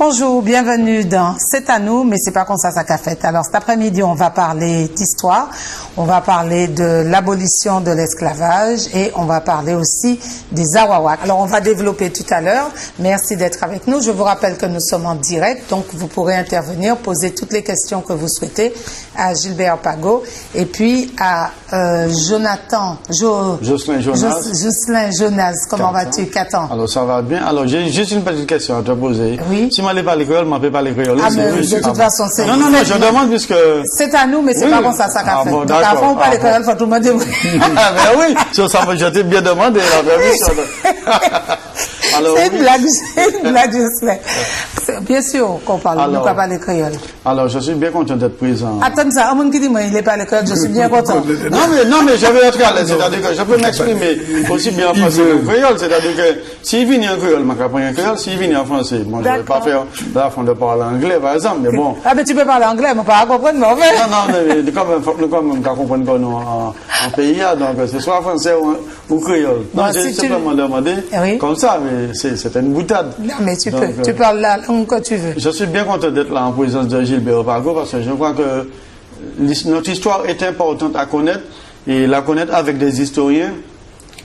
Bonjour, bienvenue dans C'est à nous, mais c'est pas comme ça qu'a fait. Alors cet après-midi, on va parler d'histoire, on va parler de l'abolition de l'esclavage et on va parler aussi des Awawak. Alors on va développer tout à l'heure. Merci d'être avec nous. Je vous rappelle que nous sommes en direct, donc vous pourrez intervenir, poser toutes les questions que vous souhaitez à Gilbert Pago et puis à Jocelyn Jonas. Comment vas-tu, Catan? Alors ça va bien. Alors j'ai juste une petite question à te poser. Oui. Si je ne parle créole, je ne peux pas parler créole. Ah, mais de toute façon, c'est... Non, je demande puisque... C'est à nous, mais c'est pas comme ça qu'a fait. Bon, donc avant, on parle créole, il faut tout le monde dire oui. Ben oui, ça va, je t'ai bien demandé la permission. C'est une blague, Jocelyn. Bien sûr qu'on parle, nous pas parler créole. Alors, je suis bien content d'être présent. Attends ça, un monde qui dit moi, il n'est pas le créole, je suis bien content. Non, mais je vais être à l'aise, c'est-à-dire que je peux m'exprimer aussi bien en français qu'en créole, c'est-à-dire que s'il vient en créole, je vais apprendre en créole, s'il vient en français, moi, je ne vais pas faire la fond de parler anglais, par exemple, mais bon. Ah, mais tu peux parler anglais, mais pas comprendre, mais en fait. Non, mais quand même, qu'à comprendre qu'on est en pays, donc c'est soit français ou créole. Non, j'ai simplement demandé comme ça, mais c'était une boutade. Non, mais tu parles la langue que tu veux. Je suis bien content d'être là en présence de Gilbert Pago parce que je crois que notre histoire est importante à connaître et la connaître avec des historiens.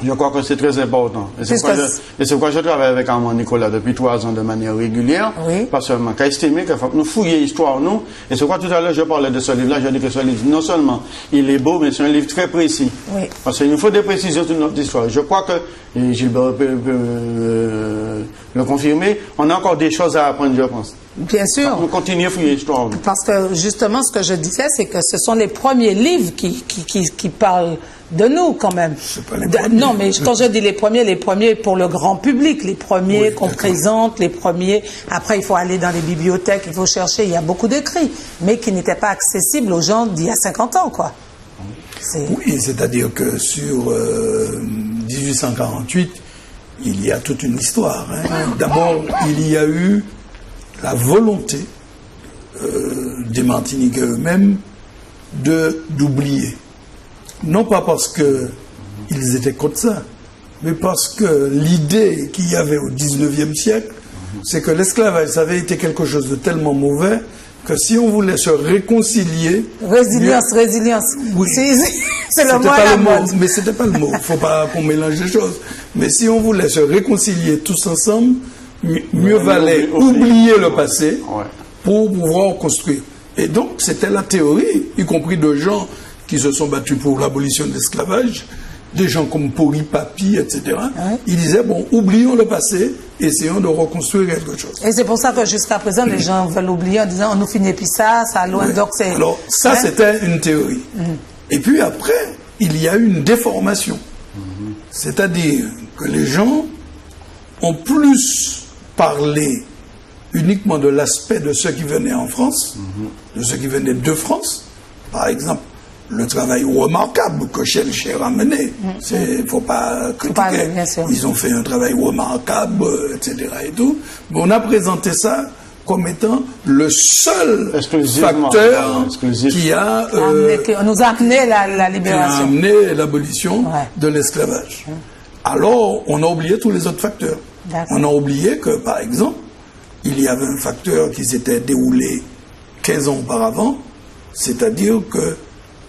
Je crois que c'est très important. Et c'est pourquoi je travaille avec Armand Nicolas depuis 3 ans de manière régulière. Oui. Parce qu'on a estimé qu'il faut que nous fouillions l'histoire, nous. Et c'est pourquoi tout à l'heure je parlais de ce livre-là. Je dis que ce livre, non seulement il est beau, mais c'est un livre très précis. Oui. Parce qu'il nous faut des précisions sur notre histoire. Je crois que, et Gilbert peut le confirmer, on a encore des choses à apprendre, je pense. Bien sûr. On continue à fouiller l'histoire. Parce que justement, ce que je disais, c'est que ce sont les premiers livres qui parlent de nous, quand même. Non, mais quand je dis les premiers pour le grand public, les premiers qu'on présente, les premiers. Après, il faut aller dans les bibliothèques, il faut chercher. Il y a beaucoup d'écrits, mais qui n'étaient pas accessibles aux gens d'il y a 50 ans, quoi. Oui, c'est-à-dire que sur 1848, il y a toute une histoire. Hein. D'abord, il y a eu la volonté des Martiniquais eux-mêmes d'oublier. Non pas parce qu'ils étaient contre ça, mais parce que l'idée qu'il y avait au 19e siècle, c'est que l'esclavage, ça avait été quelque chose de tellement mauvais que si on voulait se réconcilier... Résilience. Oui. C'est le mot à la mode. Mais c'était pas le mot. Il ne faut pas qu'on mélange les choses. Mais si on voulait se réconcilier tous ensemble, mieux valait oublier le passé pour pouvoir construire. Et donc, c'était la théorie, y compris de gens qui se sont battus pour l'abolition de l'esclavage, des gens comme Pori Papi, etc. Ils disaient, bon, oublions le passé, essayons de reconstruire quelque chose. Et c'est pour ça que jusqu'à présent, les gens veulent oublier en disant, on nous finit puis ça a loin. Donc c'est... Alors, ça, c'était une théorie. Et puis après, il y a eu une déformation. C'est-à-dire que les gens ont plus parlé uniquement de l'aspect de ceux qui venaient en France, de ceux qui venaient de France. Par exemple, le travail remarquable que Schellcher a mené, il ne faut pas critiquer. Ils ont fait un travail remarquable, etc. Et tout. Mais on a présenté ça comme étant le seul facteur qui a nous a amené la libération. Qui a amené l'abolition de l'esclavage. Alors, on a oublié tous les autres facteurs. On a oublié que, par exemple, il y avait un facteur qui s'était déroulé 15 ans auparavant, c'est-à-dire que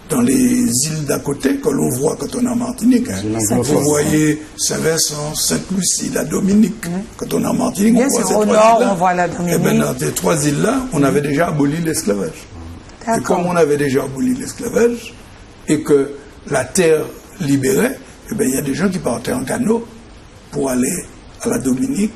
dans les îles d'à côté, que l'on voit quand on est en Martinique, vous voyez Saint-Vincent, Sainte-Lucie, la Dominique, quand on est en Martinique, bien sûr, au nord, on voit la Dominique. Et bien, dans ces 3 îles-là, on avait déjà aboli l'esclavage. Et comme on avait déjà aboli l'esclavage, et que la terre libérait, eh bien, il y a des gens qui partaient en canot pour aller à la Dominique,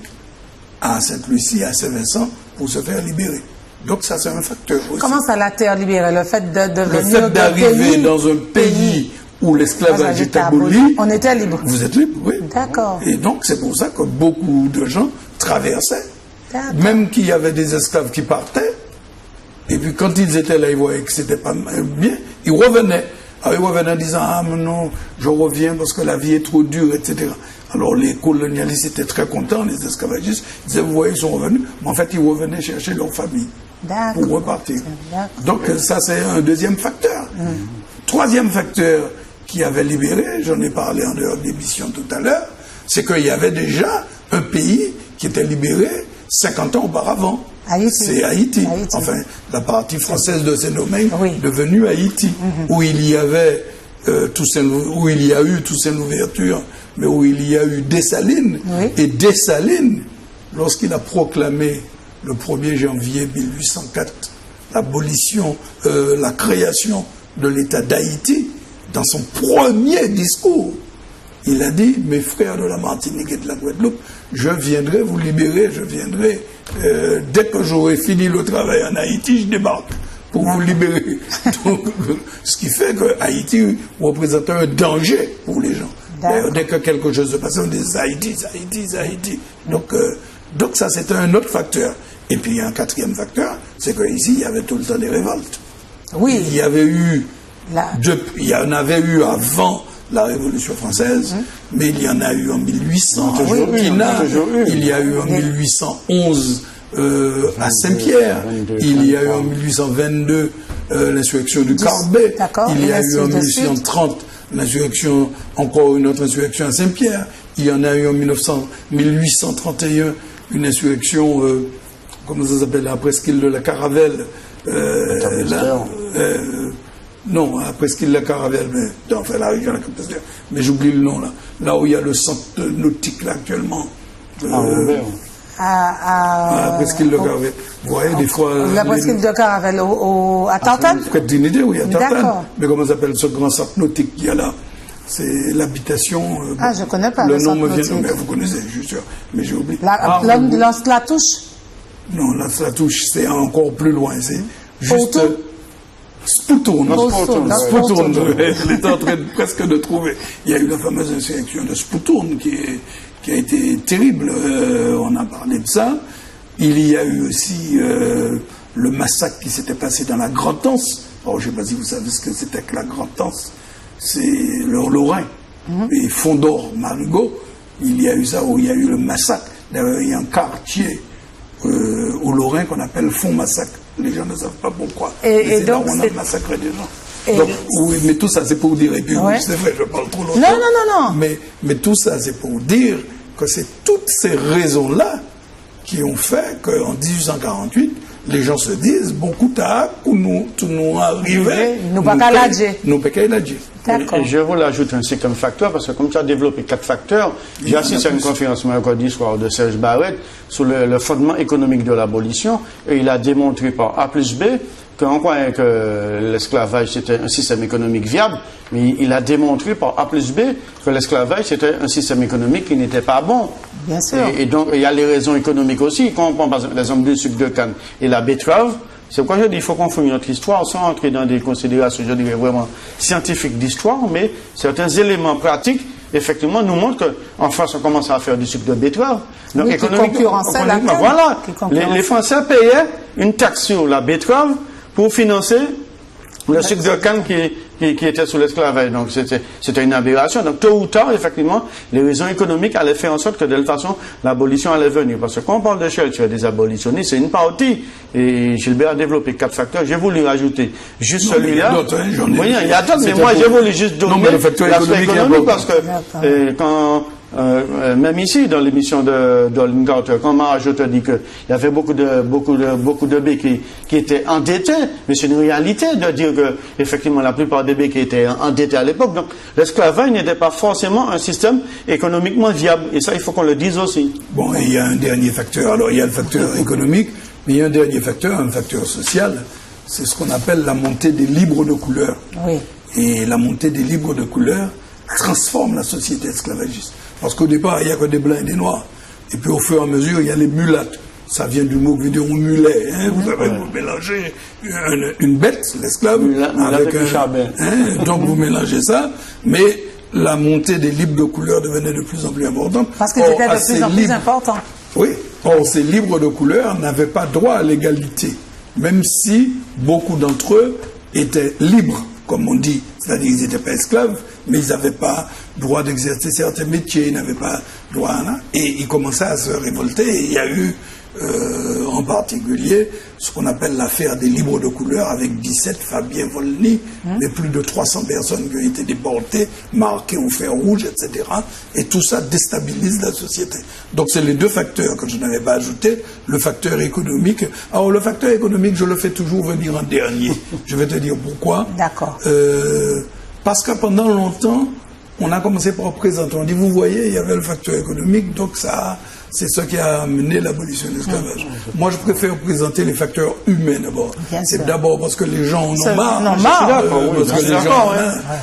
à Sainte-Lucie, à Saint-Vincent, pour se faire libérer. Donc ça, c'est un facteur aussi. Comment ça, la terre libérée? Le fait d'arriver dans un pays où l'esclavage est aboli, on était libre. Vous êtes libre, oui. D'accord. Et donc, c'est pour ça que beaucoup de gens traversaient. Même qu'il y avait des esclaves qui partaient, et puis quand ils étaient là, ils voyaient que c'était pas bien, ils revenaient. Alors ils revenaient en disant, ah mais non, je reviens parce que la vie est trop dure, etc. Alors les colonialistes étaient très contents, les esclavagistes, ils disaient, vous voyez, ils sont revenus, mais en fait, ils revenaient chercher leur famille pour repartir. Donc ça, c'est un deuxième facteur. Troisième facteur qui avait libéré, j'en ai parlé en dehors d'émission tout à l'heure, c'est qu'il y avait déjà un pays qui était libéré 50 ans auparavant. Haïti. C'est Haïti. Enfin, la partie française de Saint-Domingue devenue Haïti, où il y avait où il y a eu Toussaint Louverture, mais où il y a eu Dessalines. Et Dessalines, lorsqu'il a proclamé le 1er janvier 1804 l'abolition, la création de l'État d'Haïti, dans son premier discours, il a dit: mes frères de la Martinique et de la Guadeloupe, je viendrai vous libérer, je viendrai, dès que j'aurai fini le travail en Haïti, je débarque pour vous libérer. Donc, ce qui fait que Haïti représente un danger pour les gens. Dès que quelque chose se passe, on dit Haïti, Haïti, Haïti. Donc ça, c'est un autre facteur. Et puis, il y a un quatrième facteur, c'est qu'ici, il y avait tout le temps des révoltes. Oui. Il y avait eu, il y en avait eu avant la Révolution française, mais il y en a eu en 1800 à Burkina, il y a eu en 1811 à Saint-Pierre, il y a eu en 1822 l'insurrection du Carbet, il y a eu en 1830 l'insurrection, encore une autre insurrection à Saint-Pierre, il y en a eu en 1831 une insurrection, comment ça s'appelle, à la presqu'île de la Caravelle, non, à presqu'île de la Caravelle, mais enfin la région de la Caravelle, mais j'oublie le nom là où il y a le centre nautique là actuellement. À presqu'île de Caravelle. Vous voyez, des fois. La presqu'île de Caravelle, à Tartane? Vous faites une idée, oui, à Tartane. Mais comment s'appelle ce grand centre nautique qu'il y a là? C'est l'habitation. Je ne connais pas. Le nom me vient, mais vous connaissez, je suis sûr, mais j'ai oublié. Lance-la-Touche? Non, Lance-la-Touche, c'est encore plus loin. C'est juste. Spoutourne. Elle est en train presque de trouver. Il y a eu la fameuse insurrection de Spoutourne qui a été terrible. On a parlé de ça. Il y a eu aussi le massacre qui s'était passé dans la Grand-Anse. Alors, je ne sais pas si vous savez ce que c'était que la Grand-Anse. C'est le Lorrain. Et Fondor, Marigot, il y a eu ça, où il y a eu le massacre. Il y a un quartier au Lorrain qu'on appelle Fond-Massacre. Les gens ne savent pas pourquoi. Et donc, on a massacré des gens. Donc, oui, mais tout ça, c'est pour dire, et puis c'est vrai, je parle trop longtemps. Non. Mais tout ça, c'est pour dire que c'est toutes ces raisons-là qui ont fait qu'en 1848, les gens se disent, bon, nous arrivés, nous pas qu'à l'adjer. Et je vais l'ajouter un cinquième facteur, parce que comme tu as développé 4 facteurs, j'ai assisté à une conférence mercredi soir de Serge Barrette sur le fondement économique de l'abolition, et il a démontré par A plus B qu'on croyait que l'esclavage c'était un système économique viable, mais il a démontré par A plus B que l'esclavage c'était un système économique qui n'était pas bon. Bien sûr. Et donc il y a les raisons économiques aussi. Quand on prend par exemple le sucre de canne et la betterave, c'est pourquoi je dis qu'il faut qu'on fasse notre histoire sans entrer dans des considérations, je dirais vraiment scientifiques d'histoire, mais certains éléments pratiques, effectivement, nous montrent qu'en France, on commence à faire du sucre de betterave. Donc, économiquement, voilà, les Français payaient une taxe sur la betterave pour financer le sucre de canne qui était sous l'esclavage. Donc, c'était une aberration. Donc, tôt ou tard, effectivement, les raisons économiques allaient faire en sorte que, de toute façon, l'abolition allait venir. Parce que quand on parle de Churchill, des abolitionnistes, c'est une partie. Et Gilbert a développé 4 facteurs. J'ai voulu rajouter juste celui-là. Il y a d'autres, mais moi, j'ai voulu juste donner l'aspect économique parce que quand... même ici, dans l'émission de Carter, quand Marajo te dit qu'il y avait beaucoup de béquilles qui étaient endettés, mais c'est une réalité de dire que, effectivement, la plupart des béquilles étaient endettés à l'époque. Donc, l'esclavage n'était pas forcément un système économiquement viable. Et ça, il faut qu'on le dise aussi. Bon, et il y a un dernier facteur. Alors, il y a le facteur économique, mais il y a un dernier facteur, un facteur social. C'est ce qu'on appelle la montée des libres de couleur. Oui. Et la montée des libres de couleur transforme la société esclavagiste. Parce qu'au départ, il n'y a que des blancs et des noirs. Et puis au fur et à mesure, il y a les mulattes. Ça vient du mot que veut dire on mulet. Vous savez, vous mélangez une bête, l'esclave, avec un... donc vous mélangez ça, mais la montée des libres de couleur devenait de plus en plus importante. Parce que c'était de plus en plus important. Oui. Or, ces libres de couleur n'avaient pas droit à l'égalité. Même si beaucoup d'entre eux étaient libres, comme on dit. C'est-à-dire qu'ils n'étaient pas esclaves, mais ils n'avaient pas droit d'exercer certains métiers, ils n'avaient pas droit à... Et ils commençaient à se révolter, et il y a eu en particulier ce qu'on appelle l'affaire des libres de couleur avec 17 Fabien Volny, mais plus de 300 personnes qui ont été déportées, marquées au fer rouge, etc. Et tout ça déstabilise la société. Donc c'est les deux facteurs que je n'avais pas ajoutés, le facteur économique. Alors le facteur économique, je le fais toujours venir en dernier. Je vais te dire pourquoi. D'accord. Parce que pendant longtemps, on a commencé par présenter. On dit, vous voyez, il y avait le facteur économique, donc ça, c'est ce qui a amené l'abolition de l'esclavage. Moi, je préfère présenter les facteurs humains d'abord. C'est d'abord parce que les gens en ont marre.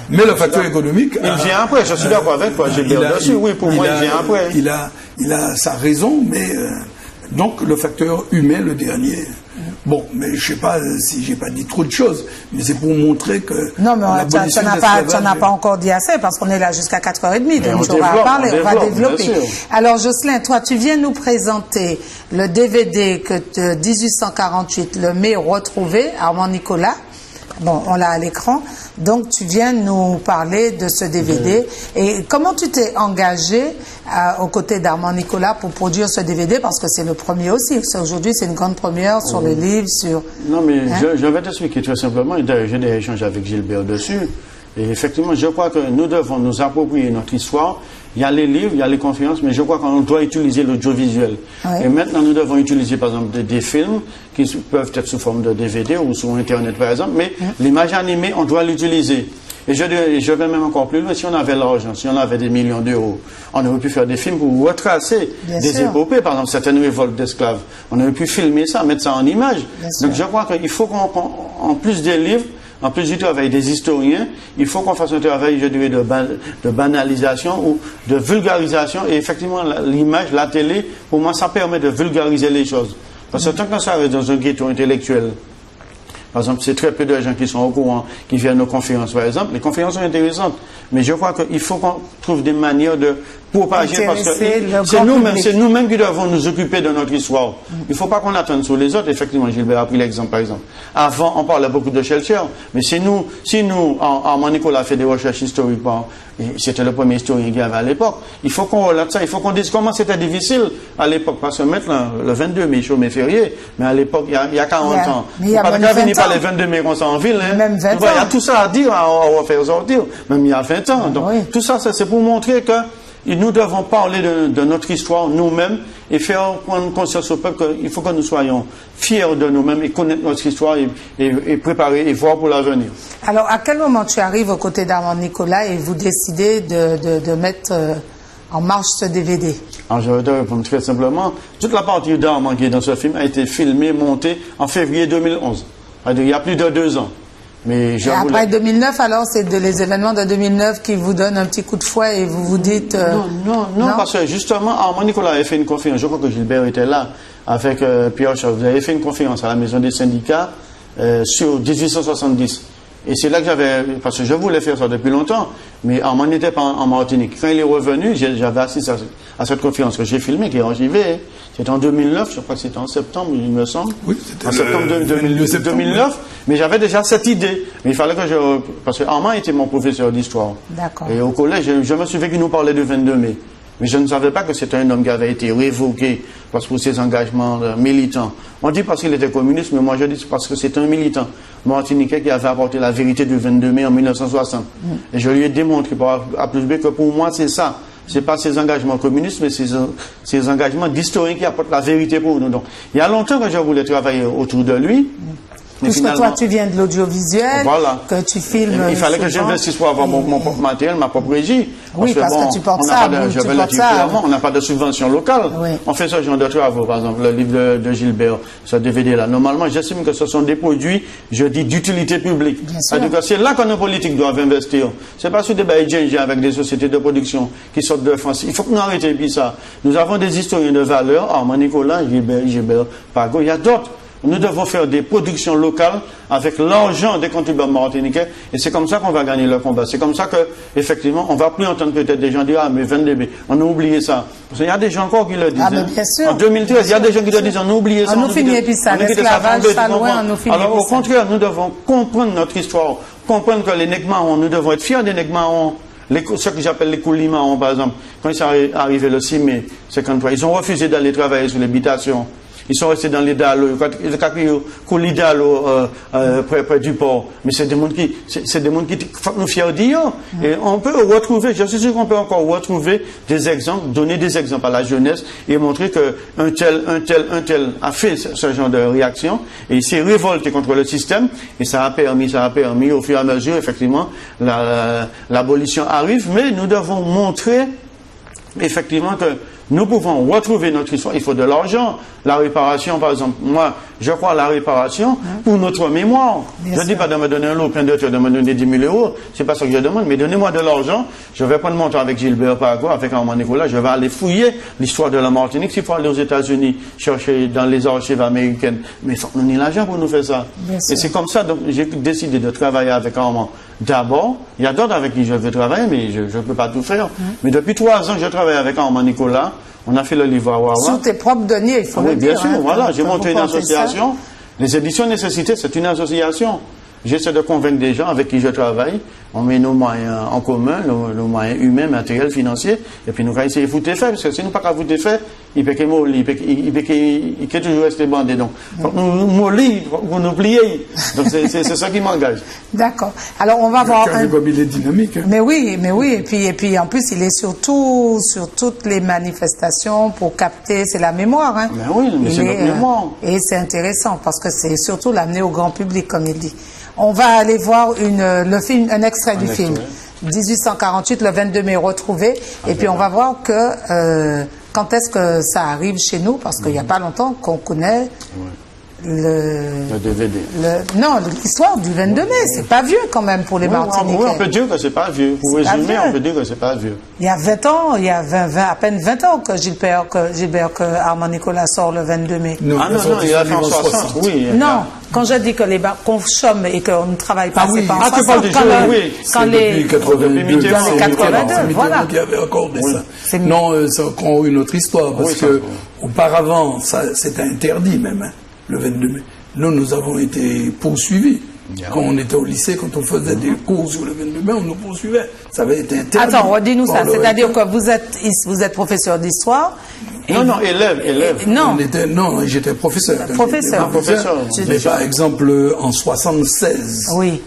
Mais le facteur économique... Il vient après, je suis d'accord avec toi. J'ai bien dessus, oui, pour moi, il vient après. Il a sa raison, mais... donc, le facteur humain, le dernier... Bon, mais je ne sais pas si j'ai pas dit trop de choses, mais c'est pour montrer que... Non, mais tu n'as pas encore dit assez, parce qu'on est là jusqu'à 4h30, donc on va parler, on va développer. Alors, Jocelyn, toi, tu viens nous présenter le DVD que de 1848, le mai retrouvé, Armand Nicolas. Bon, on l'a à l'écran. Donc, tu viens nous parler de ce DVD. Et comment tu t'es engagé aux côtés d'Armand Nicolas pour produire ce DVD? Parce que c'est le premier aussi. Aujourd'hui, c'est une grande première sur le livre, sur... Non, mais je vais t'expliquer très simplement. J'ai des échanges avec Gilbert dessus. Et effectivement, je crois que nous devons nous approprier notre histoire. Il y a les livres, il y a les conférences, mais je crois qu'on doit utiliser l'audiovisuel. Oui. Et maintenant, nous devons utiliser, par exemple, des films qui peuvent être sous forme de DVD ou sur Internet, par exemple, mais l'image animée, on doit l'utiliser. Et je vais même encore plus loin. Si on avait l'argent, si on avait des millions d'euros, on aurait pu faire des films pour retracer des épopées, par exemple, certaines révoltes d'esclaves. On aurait pu filmer ça, mettre ça en image. Donc, je crois qu'il faut qu'en plus des livres, en plus du travail des historiens, il faut qu'on fasse un travail, je dirais, de banalisation ou de vulgarisation. Et effectivement, l'image, la télé, pour moi, ça permet de vulgariser les choses. Parce que tant qu'on s'arrête dans un ghetto intellectuel, par exemple, c'est très peu de gens qui sont au courant, qui viennent aux conférences, par exemple. Les conférences sont intéressantes, mais je crois qu'il faut qu'on trouve des manières de propager, parce que c'est nous-mêmes qui devons nous occuper de notre histoire. Il ne faut pas qu'on attende sur les autres. Effectivement, Gilbert a pris l'exemple, par exemple. Avant, on parlait beaucoup de Schellcher, mais si nous, Armand Nicolas a fait des recherches historiques, c'était le premier historien qu'il y avait à l'époque, il faut qu'on relate ça, il faut qu'on dise comment c'était difficile à l'époque, parce que maintenant, le 22 mai, chômé férié, mais à l'époque, il y a 40 ans. Il y a pas venir par les 22 mai qu'on s'en en ville, hein. Même 20 ans. Il y a tout ça à dire, à faire sortir, même il y a 20 ans. Donc, tout ça, c'est pour montrer que nous devons parler de notre histoire nous-mêmes et faire prendre conscience au peuple qu'il faut que nous soyons fiers de nous-mêmes et connaître notre histoire et préparer et voir pour l'avenir. Alors, à quel moment tu arrives aux côtés d'Armand Nicolas et vous décidez de mettre en marche ce DVD? Alors, je vais te répondre très simplement. Toute la partie d'Armand qui est dans ce film a été filmée, montée en février 2011. Il y a plus de 2 ans. Mais et après 2009, alors, c'est les événements de 2009 qui vous donnent un petit coup de fouet et vous vous dites... Non, parce que justement, Armand Nicolas avait fait une conférence, je crois que Gilbert était là, avec Pierre Charles. Vous avez fait une conférence à la Maison des syndicats sur 1870. Et c'est là que parce que je voulais faire ça depuis longtemps, mais Armand n'était pas en Martinique. Quand il est revenu, j'avais assisté à cette conférence que j'ai filmée, qui est archivée. C'était en 2009, je crois que c'était en septembre, il me semble. Oui, c'était en septembre 2009. Mais j'avais déjà cette idée. Mais il fallait que parce que Armand était mon professeur d'histoire. D'accord. Et au collège, je me souviens qu'il nous parlait du 22 mai. Mais je ne savais pas que c'était un homme qui avait été révoqué pour ses engagements militants. On dit parce qu'il était communiste, mais moi je dis parce que c'est un militant martiniquais qui avait apporté la vérité du 22 mai en 1960. Et je lui ai démontré par A plus B que pour moi c'est ça. Ce n'est pas ses engagements communistes, mais ses engagements d'historien qui apportent la vérité pour nous. Donc, il y a longtemps que je voulais travailler autour de lui. Puisque toi, tu viens de l'audiovisuel, que tu filmes... Il fallait que j'investisse pour avoir mon propre matériel, ma propre régie. Oui, parce que tu portes ça. On n'a pas de subvention locale. Oui. On fait ce genre de travaux. Par exemple, le livre de Gilbert, ce DVD-là. Normalement, j'estime que ce sont des produits, je dis, d'utilité publique. C'est là que nos politiques doivent investir. C'est pas sur des bails avec des sociétés de production qui sortent de France. Il faut que nous arrêtions puis ça. Nous avons des historiens de valeur, Armand Nicolas, Gilbert Pago, il y a d'autres. Nous devons faire des productions locales avec l'argent des contribuables martiniquais et c'est comme ça qu'on va gagner le combat. C'est comme ça que, effectivement, on va plus entendre peut-être des gens dire « Ah, mais 22 mai, on a oublié ça ». Parce qu'il y a des gens encore qui le disent. Ah, mais bien sûr. En 2013, il y a des gens qui le disent « On a oublié ça ». On nous finit puis ça, l'esclavage, ça loin, on nous finit. Alors, au contraire, nous devons comprendre notre histoire, comprendre que les Nègres-Marrons, nous devons être fiers des Nègres-Marrons. Ce que j'appelle les Koulimarons, par exemple, quand ils sont arrivés le 6 mai 53, ils ont refusé d'aller travailler sur l'habitation. ils sont restés dans l'idéal, l'idéal près du port. Mais c'est des mondes qui nous fiers dire. Et on peut retrouver, je suis sûr qu'on peut encore retrouver des exemples, donner des exemples à la jeunesse et montrer que un tel a fait ce genre de réaction et il s'est révolté contre le système et ça a permis au fur et à mesure, effectivement, l'abolition arrive, mais nous devons montrer effectivement que nous pouvons retrouver notre histoire. Il faut de l'argent. La réparation, par exemple, moi, je crois à la réparation pour notre mémoire. Je ne dis pas de me donner un lot plein de de me donner 10 000 euros. C'est pas ce que je demande, mais donnez-moi de l'argent. Je vais prendre mon temps avec Gilbert Pargo, avec Armand Nicolas. Je vais aller fouiller l'histoire de la Martinique. S'il faut aller aux États-Unis, chercher dans les archives américaines. Mais il faut que nous ayons l'argent pour nous faire ça. Et c'est comme ça, donc, j'ai décidé de travailler avec Armand. D'abord, il y a d'autres avec qui je veux travailler, mais je ne peux pas tout faire. Mais depuis 3 ans, je travaille avec Armand Nicolas. On a fait le livre à Wawa. Sous tes propres deniers, il faut le dire. Oui, bien sûr, voilà. J'ai monté une association. Les éditions Nécessité, c'est une association. J'essaie de convaincre des gens avec qui je travaille. On met nos moyens en commun, nos moyens humains, matériels, financiers, et puis nous allons essayer de foutre fait, parce que si nous pas qu'à foutre fait, il peut toujours rester bandé. Donc, nous mollir, vous nous plier. Donc, c'est ça qui m'engage. D'accord. Alors, on va voir. Il est dynamique. Hein. Mais oui. Et puis, en plus, il est surtout sur toutes les manifestations pour capter, c'est la mémoire. Hein. Mais oui, mais c'est notre mémoire. Et c'est intéressant parce que c'est surtout l'amener au grand public, comme il dit. On va aller voir un extrait du film. 1848, le 22 mai retrouvé. Et puis on va voir que quand est-ce que ça arrive chez nous, parce qu'il n'y a pas longtemps qu'on connaît le DVD. Non, l'histoire du 22 mai, c'est pas vieux quand même pour les Martiniquais. Oui, on peut dire que c'est pas vieux. Pour résumer, on peut dire que c'est pas vieux. Il y a 20 ans, à peine 20 ans que Armand Nicolas sort le 22 mai. Non, il a fait en 60, oui. Non, quand je dis qu'on chôme et qu'on ne travaille pas, c'est pas en 60. Quand les 82, voilà. Il y avait encore de ça. Non, c'est encore une autre histoire, parce que auparavant, c'était interdit même. Hein. Le 22 mai. Nous avons été poursuivis. Quand on était au lycée, quand on faisait des cours sur le 22 mai, on nous poursuivait. Ça avait été interdit. Attends, redis-nous ça. C'est-à-dire que vous êtes professeur d'histoire. Non, élève. Non, j'étais professeur. Professeur. Mais par exemple, en 76, oui.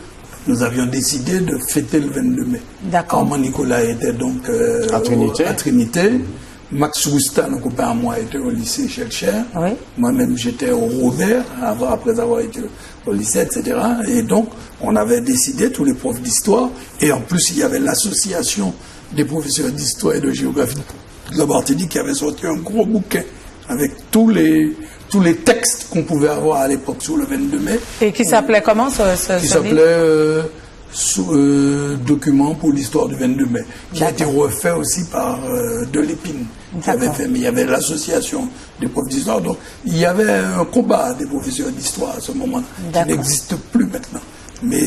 Nous avions décidé de fêter le 22 mai. D'accord. Armand Nicolas était donc à Trinité. Max Roustan, un copain à moi, était au lycée Chelcher. Oui. Moi-même, j'étais au Robert, après avoir été au lycée, etc. Et donc, on avait décidé, tous les profs d'histoire, et en plus, il y avait l'association des professeurs d'histoire et de géographie de la Martinique qui avait sorti un gros bouquin avec tous les textes qu'on pouvait avoir à l'époque sur le 22 mai. Et qui s'appelait comment ce qui s'appelait Document pour l'histoire du 22 mai, qui a été refait aussi par Delépine, qui avait fait, mais il y avait l'association des profs d'histoire, donc il y avait un combat des professeurs d'histoire à ce moment-là, qui n'existe plus maintenant. Mais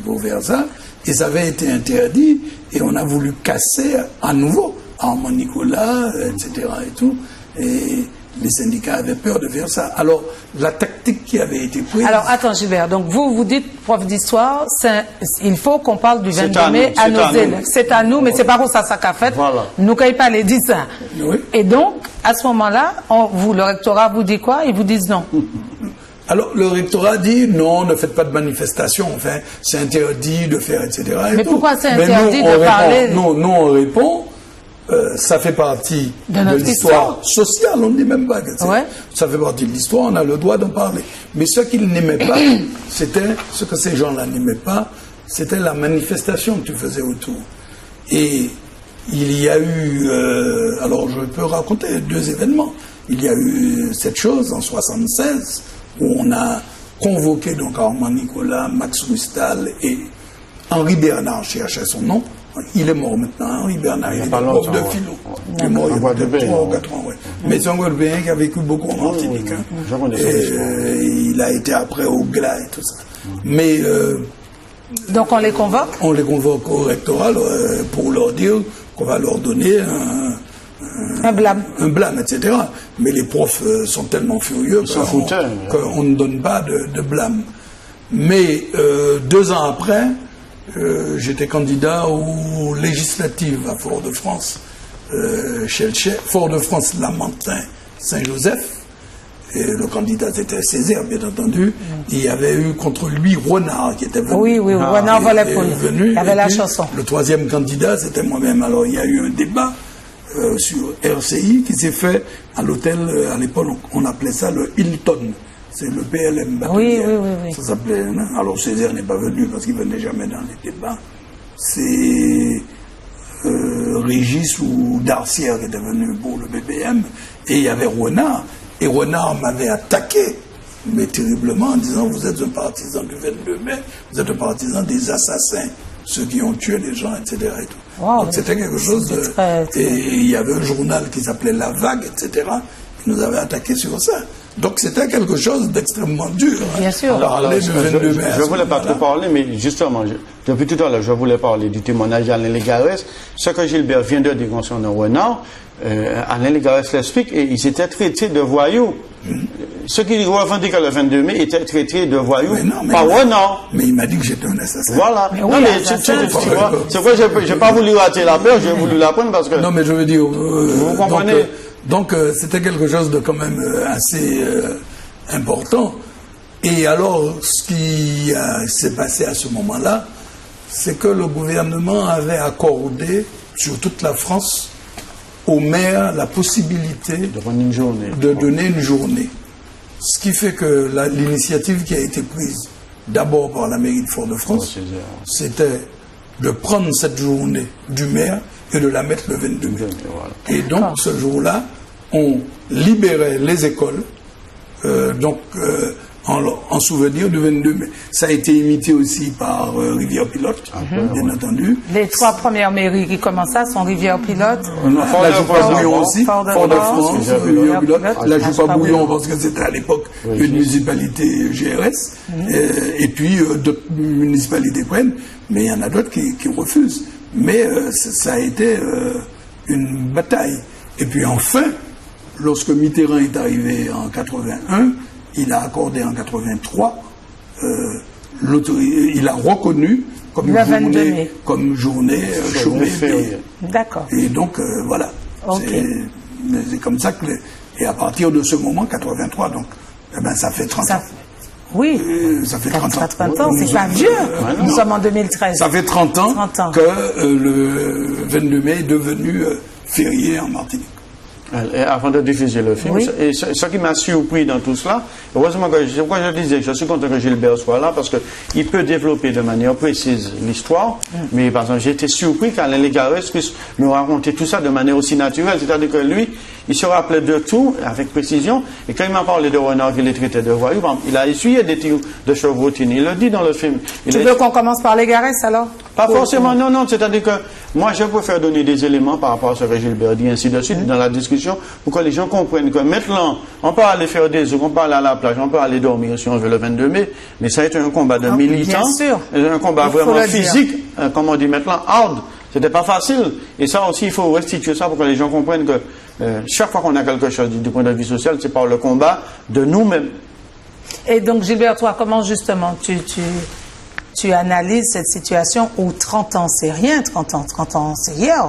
pour faire ça, et ça avait été interdit, et on a voulu casser à nouveau Armand Nicolas, etc. et tout, et les syndicats avaient peur de faire ça. Alors, la tactique qui avait été prise... Alors, attends, Gilbert, donc vous dites, prof d'histoire, il faut qu'on parle du 22 mai à nos élèves. C'est à nous, mais c'est pas pour ça qu'a fait. Voilà. Nous ne pas les dire ça. Oui. Et donc, à ce moment-là, le rectorat vous dit quoi? Ils vous disent non. Alors, le rectorat dit non, ne faites pas de manifestation, enfin, c'est interdit de faire, etc. Mais pourquoi c'est interdit de parler? Nous, on répond... ça fait partie de l'histoire sociale, on ne dit même pas que ça fait partie de l'histoire, on a le droit d'en parler. Mais ce qu'ils n'aimaient pas, ce que ces gens-là n'aimaient pas, c'était la manifestation que tu faisais autour. Et il y a eu, alors je peux raconter 2 événements. Il y a eu cette chose en 76, où on a convoqué donc Armand Nicolas, Max Rustal et Henri Bernard, cherchait son nom. Il est mort maintenant, Henri Bernard, il est prof de philo. Il est mort il y a 3 ou 4 ans, Mais c'est un Guadeloupéen qui a vécu beaucoup en Martinique. Il a été après au GLA et tout ça. Mais... donc on les convoque? On les convoque au rectorat pour leur dire qu'on va leur donner un blâme. Un blâme, etc. Mais les profs sont tellement furieux qu'on ne donne pas de blâme. Mais 2 ans après... j'étais candidat aux législatives à Fort-de-France, Fort-de-France, Lamentin, Saint-Joseph. Et le candidat c'était Césaire, bien entendu. Il y avait eu contre lui Renard qui était venu. Oui, Renard volait pour lui. Il y avait la chanson. Le troisième candidat, c'était moi-même. Alors il y a eu un débat sur RCI qui s'est fait à l'hôtel, à l'époque on appelait ça le Hilton. C'est le PLM. Oui. Ça s'appelait. Alors Césaire n'est pas venu parce qu'il venait jamais dans les débats. C'est Régis ou Darcière qui était venu pour le BPM. Et il y avait Renard. Et Renard m'avait attaqué, mais terriblement, en disant vous êtes un partisan du 22 mai, vous êtes un partisan des assassins, ceux qui ont tué les gens, etc. Et tout. Wow, donc c'était quelque chose de... Et il y avait un journal qui s'appelait La Vague, etc., qui nous avait attaqué sur ça. Donc c'était quelque chose d'extrêmement dur. Bien sûr. Alors, je ne voulais pas trop parler, mais justement, depuis tout à l'heure, je voulais parler du témoignage d'Alain Légarès. Ce que Gilbert vient de dire concernant Renard, Alain Légarès l'explique, et il s'était traité de voyou. Ceux qui revendiquent le 22 mai étaient traités de voyous par Renard. Mais il m'a dit que j'étais un assassin. Voilà. Mais oui, tu vois, c'est vrai, je n'ai pas voulu rater la peur, j'ai voulu la prendre parce que... Non, mais je veux dire... vous comprenez? Donc c'était quelque chose de quand même assez important. Et alors, ce qui s'est passé à ce moment-là, c'est que le gouvernement avait accordé sur toute la France aux maires la possibilité de donner une journée. Ce qui fait que l'initiative qui a été prise d'abord par la mairie de Fort-de-France, c'était de prendre cette journée du maire et de la mettre le 22 mai. Et donc, ce jour-là, on libérait les écoles, en souvenir du 22 mai. Ça a été imité aussi par Rivière-Pilote, bien entendu. Les 3 premières mairies qui commencent ça sont Rivière-Pilote. La Joupa-Bouillon aussi, Fort-de-France, Rivière-Pilote. La Joupa-Bouillon, parce que c'était à l'époque une municipalité GRS. Et puis d'autres municipalités prennent, mais il y en a d'autres qui refusent. Mais ça a été une bataille. Et puis enfin, lorsque Mitterrand est arrivé en 81, il a accordé en 83, il a reconnu comme journée chômée payée. D'accord. Et donc, voilà. Okay. C'est comme ça que... Et à partir de ce moment, 83, donc, ça fait 30 ans. Oui, ça fait 30 ans. 30 ans, c'est pas vieux. Nous sommes en 2013. Ça fait 30 ans que le 22 mai est devenu férié en Martinique. Et avant de diffuser le film, et ce qui m'a surpris dans tout cela, heureusement que je disais que je suis content que Gilbert soit là parce qu'il peut développer de manière précise l'histoire, mais par exemple j'ai été surpris qu'Alain Légarès puisse nous raconter tout ça de manière aussi naturelle, c'est-à-dire que lui, il se rappelait de tout avec précision, et quand il m'a parlé de Renard qu'il est traité de voyou, il a essuyé des tirs de chevrotine, il le dit dans le film. Tu veux qu'on commence par Légarès alors? Pas forcément, non, c'est-à-dire que moi je préfère donner des éléments par rapport à ce que Gilbert dit, ainsi de suite, dans la discussion, pour que les gens comprennent que maintenant, on peut aller faire des œufs, on peut aller à la plage, on peut aller dormir si on veut le 22 mai, mais ça a été un combat de militants, un combat vraiment physique, comme on dit maintenant, hard. C'était pas facile. Et ça aussi, il faut restituer ça pour que les gens comprennent que chaque fois qu'on a quelque chose du point de vue social, c'est par le combat de nous-mêmes. Et donc, Gilbert, toi, comment justement tu analyses cette situation où 30 ans, c'est rien, 30 ans, c'est hier.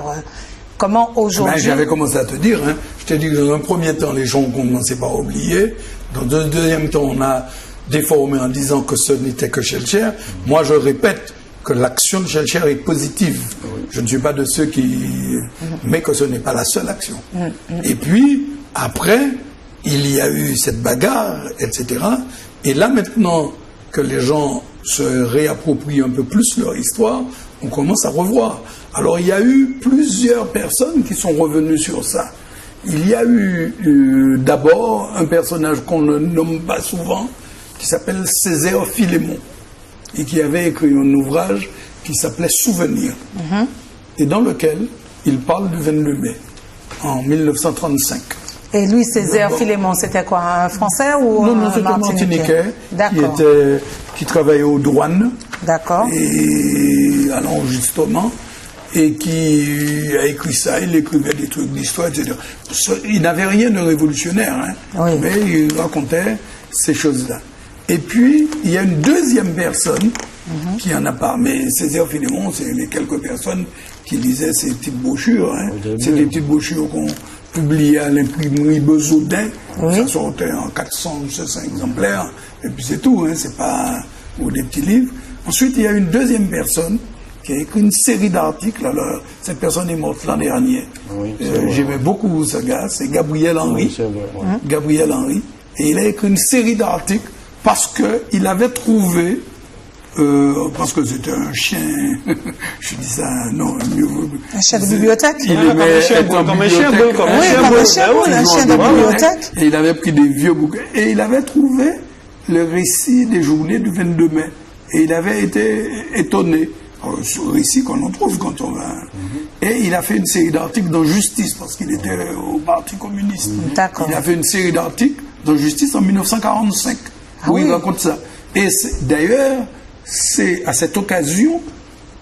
Comment aujourd'hui... J'avais commencé à te dire, je t'ai dit que dans un premier temps, les gens ont commencé par oublier. Dans un deuxième temps, on a déformé en disant que ce n'était que Schellcher. Moi, je répète que l'action de Schellcher est positive. Je ne suis pas de ceux qui... Mais que ce n'est pas la seule action. Et puis, après, il y a eu cette bagarre, etc. Et là, maintenant que les gens se réapproprient un peu plus leur histoire, on commence à revoir. Alors, il y a eu plusieurs personnes qui sont revenues sur ça. Il y a eu d'abord un personnage qu'on ne nomme pas souvent, qui s'appelle Césaire Philémon, et qui avait écrit un ouvrage qui s'appelait Souvenir, et dans lequel il parle du 22 mai, en 1935. Et lui, Césaire Philémon, c'était quoi, un Français ou non, c'était un Martiniquais qui travaillait aux douanes et à l'enregistrement, et qui a écrit ça, il écrivait des trucs d'histoire, etc. Il n'avait rien de révolutionnaire, mais il racontait ces choses-là. Et puis, il y a une deuxième personne qui en a pas, mais Césaire Philémon, c'est les quelques personnes qui lisaient ces petites brochures. C'est des petites brochures publié à l'imprimerie Besaudin. Ça sortait en 400 exemplaires. Et puis c'est tout, hein, c'est pas ou des petits livres. Ensuite, il y a une deuxième personne qui a écrit une série d'articles. Alors, cette personne est morte l'an dernier. J'aimais beaucoup ce gars, c'est Gabriel Henry. Gabriel Henry. Et il a écrit une série d'articles parce qu'il avait trouvé, parce que c'était un chien, je dis ça, non, un chien de bibliothèque. Il aimait comme un chien de bibliothèque. Et il avait pris des vieux bouquins. Et il avait trouvé le récit des journées du 22 mai. Et il avait été étonné. Ce récit qu'on en trouve quand on va. Et il a fait une série d'articles dans Justice, parce qu'il était au Parti communiste. Il a fait une série d'articles dans Justice en 1945, où il raconte ça. Et d'ailleurs, c'est à cette occasion,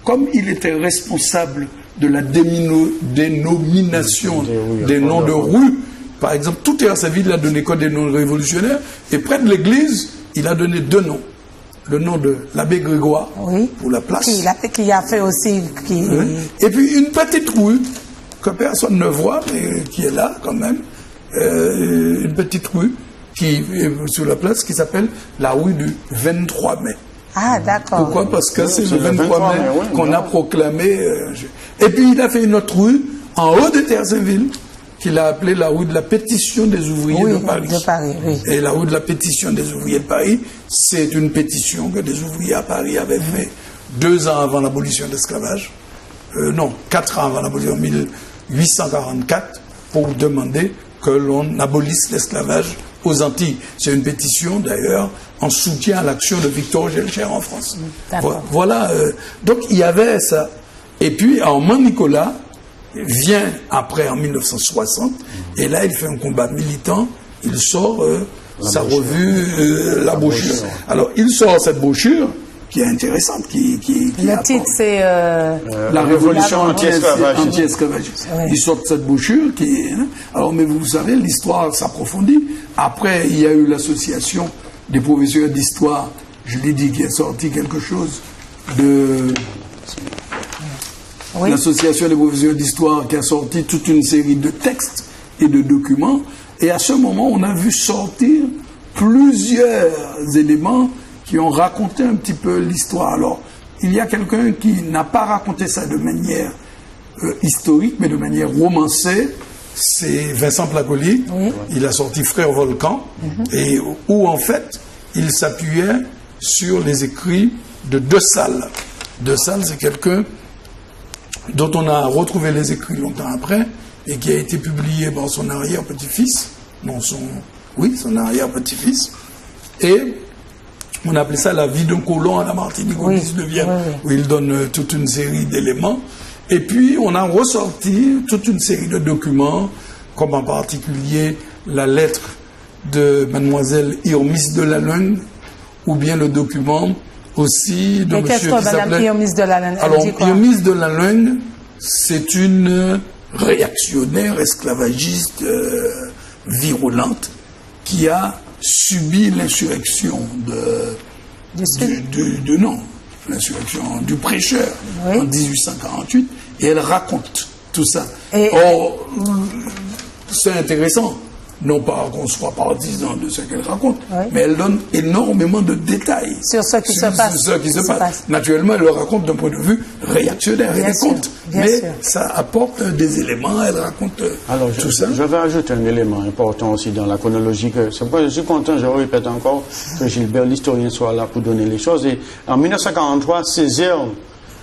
comme il était responsable de la dénomination des noms de rues, par exemple, tout à sa ville, il a donné quoi des noms révolutionnaires, et près de l'église, il a donné 2 noms. Le nom de l'abbé Grégoire pour la place. Qui a fait aussi. Et puis une petite rue que personne ne voit, mais qui est là quand même. Une petite rue qui est sur la place qui s'appelle la rue du 23 mai. Ah, d'accord. Pourquoi? Parce que c'est le 23 mai qu'on a proclamé. Et puis il a fait une autre rue en haut de Terre-Saint-Ville, qu'il a appelé la rue de la pétition des ouvriers de Paris. Et la rue de la pétition des ouvriers de Paris, c'est une pétition que des ouvriers à Paris avaient fait 2 ans avant l'abolition de l'esclavage. Non, 4 ans avant l'abolition, 1844, pour demander que l'on abolisse l'esclavage aux Antilles. C'est une pétition, d'ailleurs, en soutien à l'action de Victor Gelcher en France. Voilà. Donc, il y avait ça. Et puis, en Mont-Nicolas, vient après en 1960 et là il fait un combat militant, il sort sa revue La Brochure. Alors il sort cette brochure qui est intéressante, le titre c'est La révolution anti-esclavagiste. Il sort cette brochure alors mais vous savez l'histoire s'approfondit. Après il y a eu l'association des professeurs d'histoire, je l'ai dit, qui a sorti quelque chose de l'association des professeurs d'histoire qui a sorti toute une série de textes et de documents. Et à ce moment, on a vu sortir plusieurs éléments qui ont raconté un petit peu l'histoire. Alors, il y a quelqu'un qui n'a pas raconté ça de manière historique, mais de manière romancée. C'est Vincent Placolier. Il a sorti Frère Volcan, et où en fait, il s'appuyait sur les écrits de De Sales. De Sales, c'est quelqu'un dont on a retrouvé les écrits longtemps après, et qui a été publié par son arrière-petit-fils, son arrière-petit-fils, et on appelait ça La vie d'un colon à la Martinique au 19e, où il donne toute une série d'éléments, et puis on a ressorti toute une série de documents, comme en particulier la lettre de mademoiselle Irmis de Lalonde, ou bien le document aussi de monsieur qui s'appelait... Irmis de Lalonde? Alors, Irmis de Lalonde, c'est une réactionnaire esclavagiste virulente qui a subi l'insurrection l'insurrection du prêcheur en 1848, et elle raconte tout ça. Or, c'est intéressant. Non pas qu'on soit partisan de ce qu'elle raconte, mais elle donne énormément de détails sur ce qui se passe. Naturellement, elle le raconte d'un point de vue réactionnaire, mais ça apporte des éléments, elle raconte tout ça. Je vais ajouter un élément important aussi dans la chronologie. C'est pourquoi je suis content, je répète encore, que Gilbert, l'historien, soit là pour donner les choses. Et en 1943, Césaire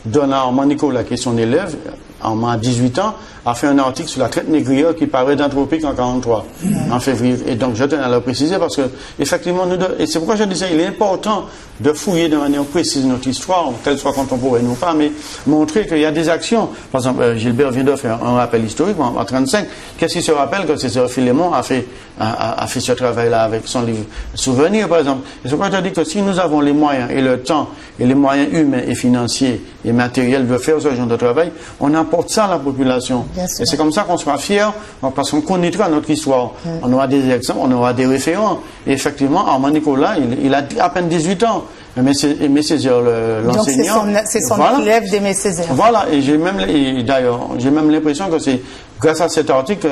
Donat Armand Nicolas, qui est son élève, à 18 ans, a fait un article sur la traite négrière qui paraît d'Anthropique en 1943, en février. Et donc, je tenais à le préciser parce que, effectivement, et c'est pourquoi je disais, il est important de fouiller de manière précise notre histoire, qu'elle soit contemporaine ou pas, mais montrer qu'il y a des actions. Par exemple, Gilbert vient de faire un rappel historique en 1935. Qu'est-ce qu'il se rappelle que Césaire Philémon a fait ce travail-là avec son livre Souvenirs, par exemple. Et c'est pourquoi je dis que si nous avons les moyens et le temps et les moyens humains et financiers et matériels de faire ce genre de travail, on apporte ça à la population. Et c'est comme ça qu'on sera fiers, parce qu'on connaîtra notre histoire. On aura des exemples, on aura des référents. Et effectivement, Armand Nicolas, il a à peine 18 ans. Aimé Césaire, l'enseignant. C'est son élève d'Aimé Césaire. Voilà, et j'ai même l'impression que c'est grâce à cet article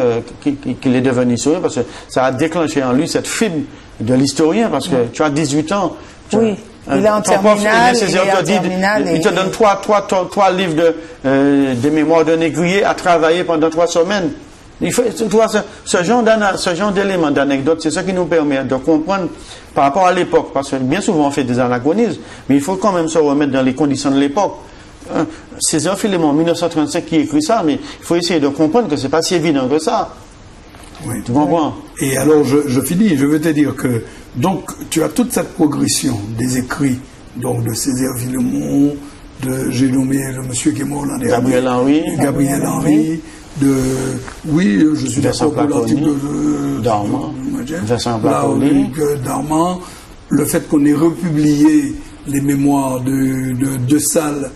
qu'il est devenu historien, parce que ça a déclenché en lui cette fibre de l'historien, parce que tu as 18 ans. Oui, il est en terminale, il te donne trois livres de mémoire d'un négrier à travailler pendant 3 semaines. Il faut, tu vois, ce genre d'éléments, d'anecdotes, c'est ça qui nous permet de comprendre par rapport à l'époque, parce que bien souvent on fait des anachronismes, mais il faut quand même se remettre dans les conditions de l'époque. César Philémon en 1935 qui écrit ça, mais il faut essayer de comprendre que c'est pas si évident que ça. Oui. Tu comprends? Et alors je finis, je veux te dire que donc tu as toute cette progression des écrits donc de César Philémon, de j'ai nommé le monsieur qui est mort l'an dernier, Gabriel Henry, je suis d'accord pour l'article Vincent Darman, le fait qu'on ait republié les mémoires de Salles,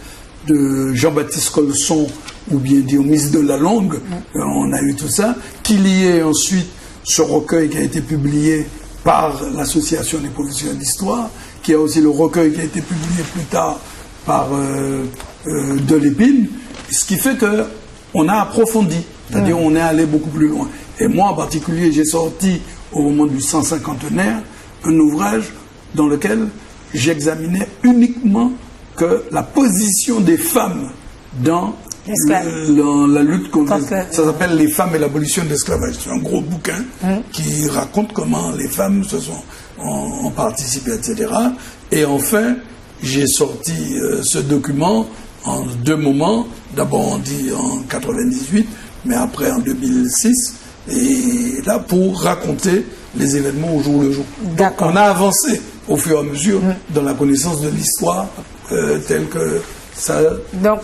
de Jean-Baptiste Colson, ou bien dire Miss de la Longue, on a eu tout ça, qu'il y ait ensuite ce recueil qui a été publié par l'Association des professionnels d'histoire, qui a aussi le recueil qui a été publié plus tard par De Lépine, ce qui fait que on a approfondi, c'est-à-dire on est allé beaucoup plus loin. Et moi en particulier, j'ai sorti au moment du 150e un ouvrage dans lequel j'examinais uniquement que la position des femmes dans la lutte contre... Ça s'appelle Les femmes et l'abolition de l'esclavage. C'est un gros bouquin qui raconte comment les femmes ont participé, etc. Et enfin, j'ai sorti ce document en 2 moments. D'abord, on dit en 98, mais après en 2006. Et là, pour raconter les événements au jour le jour. Donc, on a avancé au fur et à mesure dans la connaissance de l'histoire telle que ça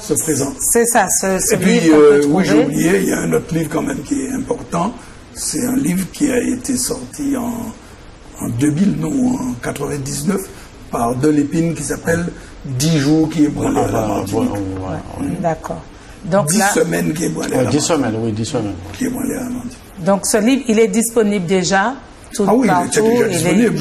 se présente. C'est ça, ce et puis, livre oui, j'ai oublié, il y a un autre livre quand même qui est important. C'est un livre qui a été sorti en 2000, non, en 99, par De Lépine, qui s'appelle 10 jours qui ébranlent la Martinique. D'accord. Donc 10 semaines qui ébranlent la Martinique. 10 semaines, oui, 10 semaines. Qui ébranlent la Martinique. Donc ce livre, il est disponible déjà oui, il est déjà disponible.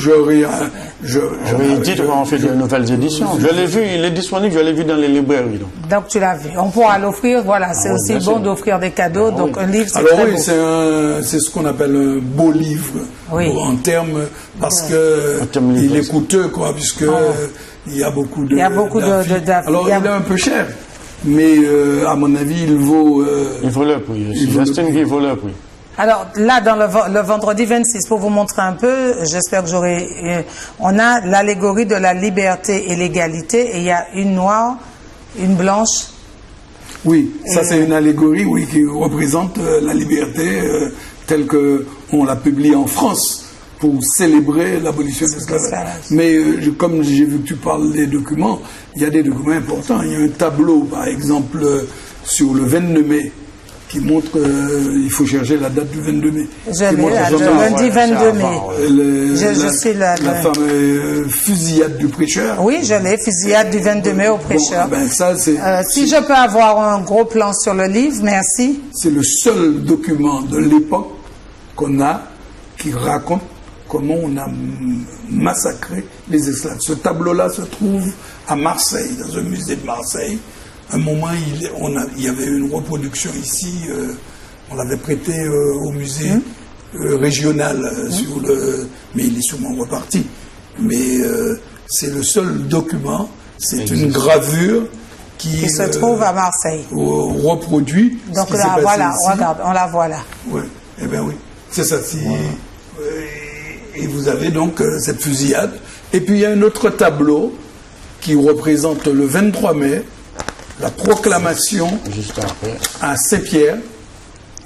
Je réédite quand on fait de nouvelles éditions. Je l'ai vu, il est disponible, je l'ai vu dans les librairies. Donc tu l'as vu. On pourra l'offrir, voilà, c'est aussi bon d'offrir des cadeaux. Donc un livre, c'est alors très oui, beau. c'est ce qu'on appelle un beau livre en termes, parce que il est coûteux, quoi, puisque il y a beaucoup de... Il y a beaucoup de alors il est un peu cher, mais à mon avis, il vaut... il vaut le prix. J'estime qu'il vaut le prix. Alors là, dans le vendredi 26, pour vous montrer un peu, j'espère que j'aurai... on a l'allégorie de la liberté et l'égalité, et il y a une noire, une blanche. Oui, ça c'est une allégorie, oui, qui représente la liberté telle qu'on l'a publiée en France pour célébrer l'abolition de l'esclavage. Mais comme j'ai vu que tu parles des documents, il y a des documents importants. Il y a un tableau, par exemple, sur le 22 mai, qui montre qu'il faut chercher la date du 22 mai. Je l'ai, le lundi 22 mai. Je suis là. La fameuse fusillade du prêcheur. Oui, je l'ai, fusillade du 22 mai au prêcheur. Bon, ben ça, si je peux avoir un gros plan sur le livre, merci. C'est le seul document de l'époque qu'on a qui raconte comment on a massacré les esclaves. Ce tableau-là se trouve à Marseille, dans un musée de Marseille. À un moment, il y avait une reproduction ici, on l'avait prêté au musée régional, mais il est sûrement reparti. Mais c'est le seul document, c'est une gravure qui se trouve à Marseille. Reproduit. Donc là, voilà, regarde, on la voit là. Oui, eh bien oui, c'est ça. Et vous avez donc cette fusillade. Et puis il y a un autre tableau qui représente le 23 mai, la proclamation à Saint-Pierre.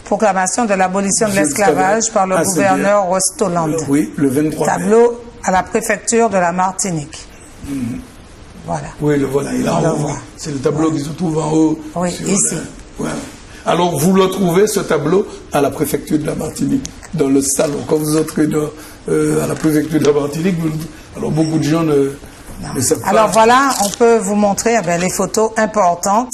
Proclamation de l'abolition de l'esclavage par le gouverneur Rostoland. Oui, le 23 mai. Tableau à la préfecture de la Martinique. Voilà. Oui, voilà, il est en haut. C'est le tableau qui se trouve en haut. Oui, ici. Alors, vous le trouvez, ce tableau, à la préfecture de la Martinique, dans le salon. Quand vous entrez à la préfecture de la Martinique, alors beaucoup de gens ne savent pas. Alors voilà, on peut vous montrer les photos importantes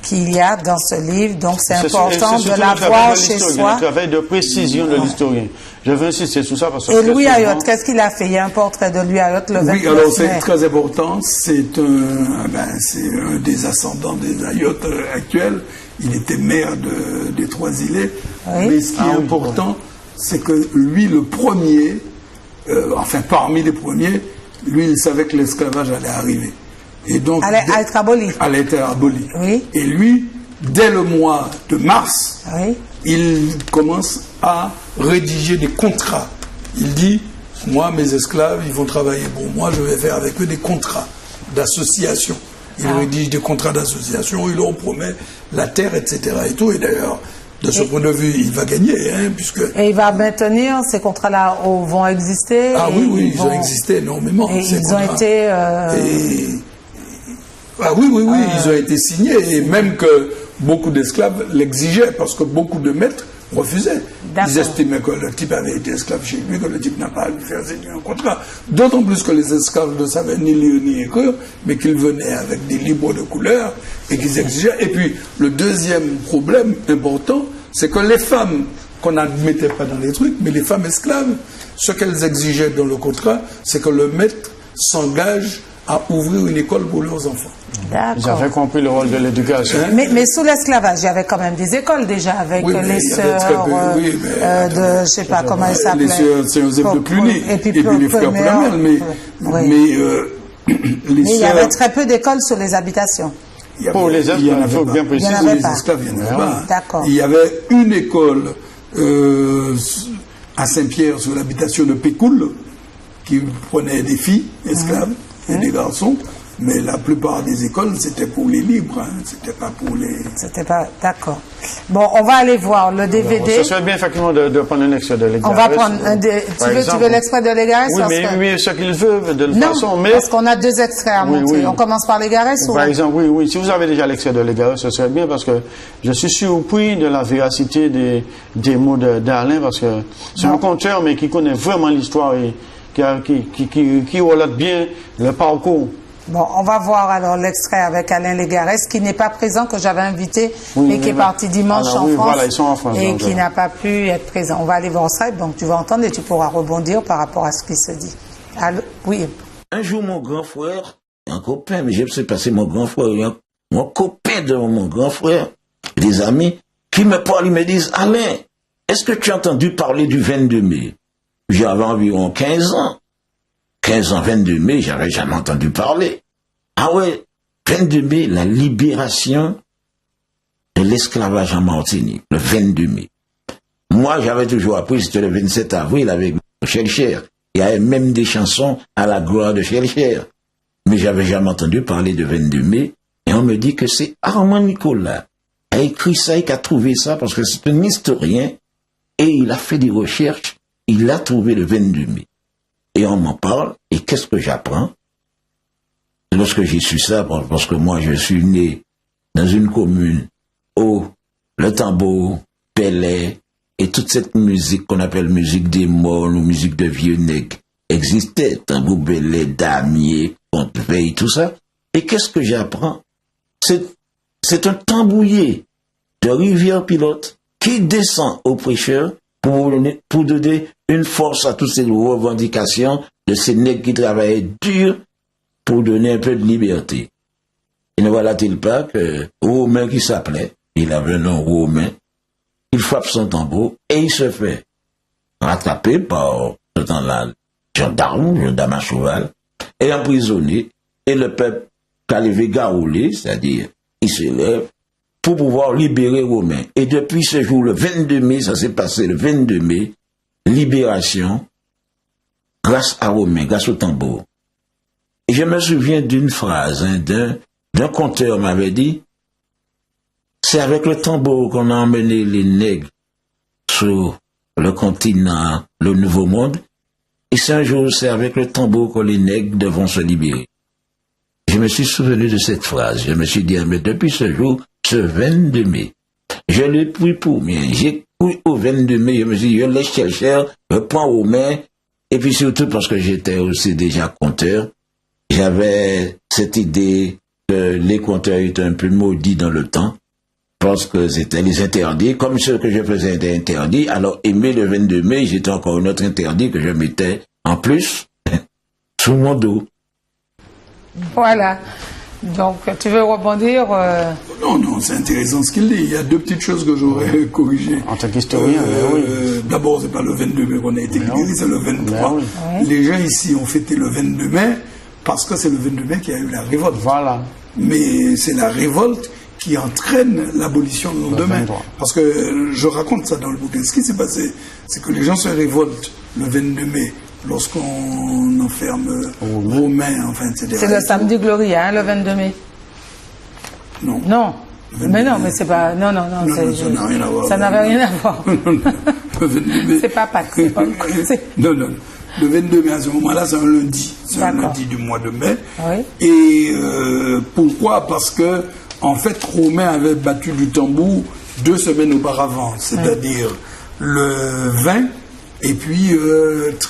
qu'il y a dans ce livre. Donc c'est important de l'avoir chez soi. Le travail de précision de l'historien. Je veux insister sur ça parce que... Et Louis Ayotte, qu'est-ce qu'il a fait? Il y a un portrait de Louis Ayotte le 29 mai. Oui, alors c'est très important. C'est un des ascendants des Ayotte actuels. il était maire des Trois-Îlets. Oui. Mais ce qui est important, c'est que lui, le premier, enfin parmi les premiers, lui, il savait que l'esclavage allait arriver. Et donc, allait être aboli. Allait être aboli. Oui. Et lui, dès le mois de mars, Oui. il commence à rédiger des contrats. Il dit, moi, mes esclaves, ils vont travailler pour moi, je vais faire avec eux des contrats d'association. Il rédige des contrats d'association, il leur promet la terre, etc. Et tout. Et d'ailleurs, de ce point de vue, il va gagner, hein, puisque... Et il va maintenir, ces contrats-là vont exister. Ah oui, oui, ils ont existé énormément. Et ils ont été... Ah oui, oui, oui, ils ont été signés, et même que beaucoup d'esclaves l'exigeaient, parce que beaucoup de maîtres refusaient. Ils estimaient que le type avait été esclave chez lui, que le type n'a pas à lui faire signer un contrat. D'autant plus que les esclaves ne savaient ni lire ni écrire, mais qu'ils venaient avec des livres de couleur et qu'ils exigeaient. Et puis, le deuxième problème important, c'est que les femmes, qu'on n'admettait pas dans les trucs, mais les femmes esclaves, ce qu'elles exigeaient dans le contrat, c'est que le maître s'engage à ouvrir une école pour leurs enfants. Ils avaient compris le rôle de l'éducation. Mais sous l'esclavage, il y avait quand même des écoles déjà, avec les sœurs de, je sais pas comment elles s'appelaient. Les sœurs Saint-Joseph de Cluny, et puis les frères Plamel, mais il y avait très peu d'écoles sur les habitations. Pour les esclaves, il faut bien préciser. Pour les esclaves, il n'y en avait pas. D'accord. Il y avait une école à Saint-Pierre sur l'habitation de Pécoul qui prenait des filles esclaves et des garçons. Mais la plupart des écoles, c'était pour les libres, hein. C'était pas pour les... C'était pas... D'accord. Bon, on va aller voir le DVD. Ce serait bien effectivement de prendre un extrait de l'Égarès. On va prendre tu veux l'extrait de l'Égarès? Oui, mais ce qu'il veut, de toute façon. Mais... parce qu'on a deux extraits à montrer. On commence par l'Égarès ou... Par exemple, oui. Si vous avez déjà l'extrait de l'Égarès, ce serait bien, parce que je suis surpris de la véracité des mots d'Alain, parce que c'est un conteur, mais qui connaît vraiment l'histoire et qui relate bien le parcours. Bon, on va voir alors l'extrait avec Alain Légarès, qui n'est pas présent, que j'avais invité, et qui est parti dimanche en France, voilà, ils sont en France, et qui n'a pas pu être présent. On va aller voir ça, donc tu vas entendre et tu pourras rebondir par rapport à ce qui se dit. Alors, oui. Un jour, mon grand frère, un copain, mais je sais pas, c'est mon grand frère, mon copain de mon grand frère, des amis, qui me parlent, ils me disent, Alain, est-ce que tu as entendu parler du 22 mai? J'avais environ 15 ans. 15 ans, 22 mai, j'avais jamais entendu parler. Ah ouais, 22 mai, la libération de l'esclavage en Martinique, le 22 mai. Moi, j'avais toujours appris, c'était le 27 avril avec Schellcher. Il y avait même des chansons à la gloire de Schellcher. Mais j'avais jamais entendu parler de 22 mai. Et on me dit que c'est Armand Nicolas qui a écrit ça et qui a trouvé ça parce que c'est un historien et il a fait des recherches. Il a trouvé le 22 mai. Et on m'en parle, et qu'est-ce que j'apprends? Lorsque j'ai su ça, parce que moi je suis né dans une commune où le tambour, Pelé, et toute cette musique qu'on appelle musique des molles ou musique de vieux nègres existait. Tambour, Pelé, damier, Conteveille, tout ça. Et qu'est-ce que j'apprends? C'est un tambouiller de Rivière-Pilote qui descend aux prêcheurs pour donner une force à toutes ces revendications de ces nègres qui travaillaient dur pour donner un peu de liberté. Et ne voilà-t-il pas que Romain qui s'appelait, il avait un nom Romain, il frappe son tambour et il se fait rattraper par ce temps-là gendarme à cheval, et emprisonné, et le peuple a levé garoulé, c'est-à-dire il se lève pour pouvoir libérer Romain. Et depuis ce jour, le 22 mai, ça s'est passé le 22 mai, libération, grâce à Romain, grâce au tambour. Et je me souviens d'une phrase, d'un conteur m'avait dit, c'est avec le tambour qu'on a emmené les nègres sur le continent, le Nouveau Monde, et c'est un jour, c'est avec le tambour que les nègres devront se libérer. Je me suis souvenu de cette phrase, je me suis dit, mais depuis ce jour, ce 22 mai, je l'ai pris pour mien. J'ai pris au 22 mai, je me suis dit, je laisse chercher, je prends aux mains, et puis surtout parce que j'étais aussi déjà conteur, j'avais cette idée que les conteurs étaient un peu maudits dans le temps, parce que c'était les interdits, comme ce que je faisais était interdit, alors aimer le 22 mai, j'étais encore un autre interdit que je mettais en plus sous mon dos. Voilà. Donc, tu veux rebondir Non, non, c'est intéressant ce qu'il dit. Il y a deux petites choses que j'aurais corrigées. En tant qu'historien, oui. D'abord, c'est pas le 22 mai qu'on a été libéré, c'est le 23. Oui. Les gens ici ont fêté le 22 mai parce que c'est le 22 mai qu'il y a eu la révolte. Voilà. Mais c'est la révolte qui entraîne l'abolition le lendemain. Parce que je raconte ça dans le bouquin. Ce qui s'est passé, c'est que les gens se révoltent le 22 mai lorsqu'on enferme Romain, enfin, etc. C'est le samedi Gloria, hein, le 22 mai. Non. Non. Mais non, mais c'est pas. Non, non, non. Non, ça n'a rien à voir. Ça n'avait rien à voir. Le 22 mai. C'est pas Pâques, c'est pas. Non, non. Le 22 mai, à ce moment-là, c'est un lundi. C'est un lundi du mois de mai. Oui. Et pourquoi? Parce que, en fait, Romain avait battu du tambour 2 semaines auparavant, c'est-à-dire le 20 et puis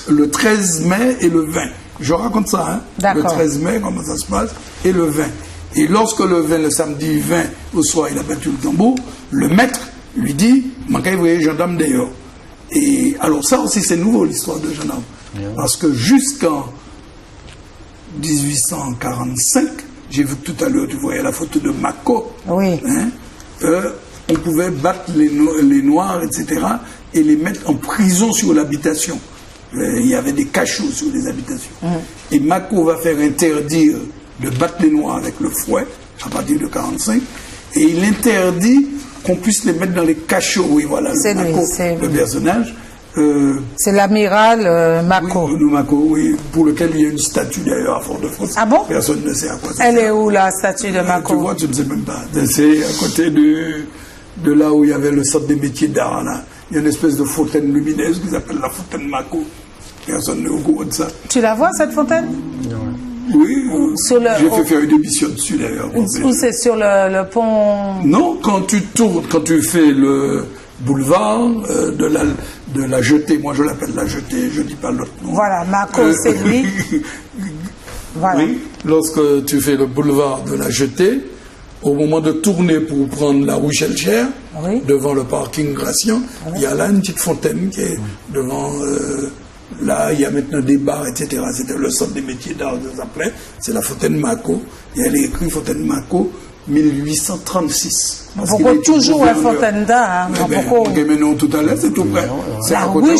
le 13 mai et le 20. Je raconte ça, hein. Le 13 mai, comment ça se passe, et le 20. Et lorsque le samedi 20 au soir, il a battu le tambour, le maître lui dit « Manquez, vous voyez, gendarme d'ailleurs ». Et alors ça aussi, c'est nouveau, l'histoire de gendarme. Parce que jusqu'en 1845, j'ai vu que tout à l'heure, tu voyais la photo de Mako. Oui. Hein, on pouvait battre les Noirs, etc., et les mettre en prison sur l'habitation. Il y avait des cachots sur les habitations. Et Mako va faire interdire de battre les Noirs avec le fouet, à partir de 1945, et il interdit qu'on puisse les mettre dans les cachots. Oui, voilà, c'est Mako, le personnage. C'est l'amiral Mako. Oui, Mako, oui, pour lequel il y a une statue d'ailleurs à Fort-de-France. Ah bon? Personne ne sait à quoi ça Elle est où la statue de Mako? Tu vois, tu ne sais même pas. C'est à côté de là où il y avait le centre des métiers d'art. Là. Il y a une espèce de fontaine lumineuse qu'ils appellent la fontaine Mako. Personne n'est au courant de ça. Tu la vois, cette fontaine? Oui, j'ai fait faire une émission dessus d'ailleurs. Ou c'est sur le pont? Non, quand tu tournes, quand tu fais le boulevard de la Jetée, moi je l'appelle la Jetée, je ne dis pas l'autre nom. Voilà, Mako, c'est lui. Voilà. Oui, lorsque tu fais le boulevard de la Jetée, au moment de tourner pour prendre la rue Chelcher, devant le parking Gratien, il y a là une petite fontaine qui est devant... là, il y a maintenant des bars, etc. C'était le centre des métiers d'art de Zaplin. C'est la fontaine Mako. Et elle est écrite fontaine Mako 1836. Pourquoi toujours la fontaine d'art? Pourquoi maintenant tout à l'heure, c'est tout près. C'est à côté.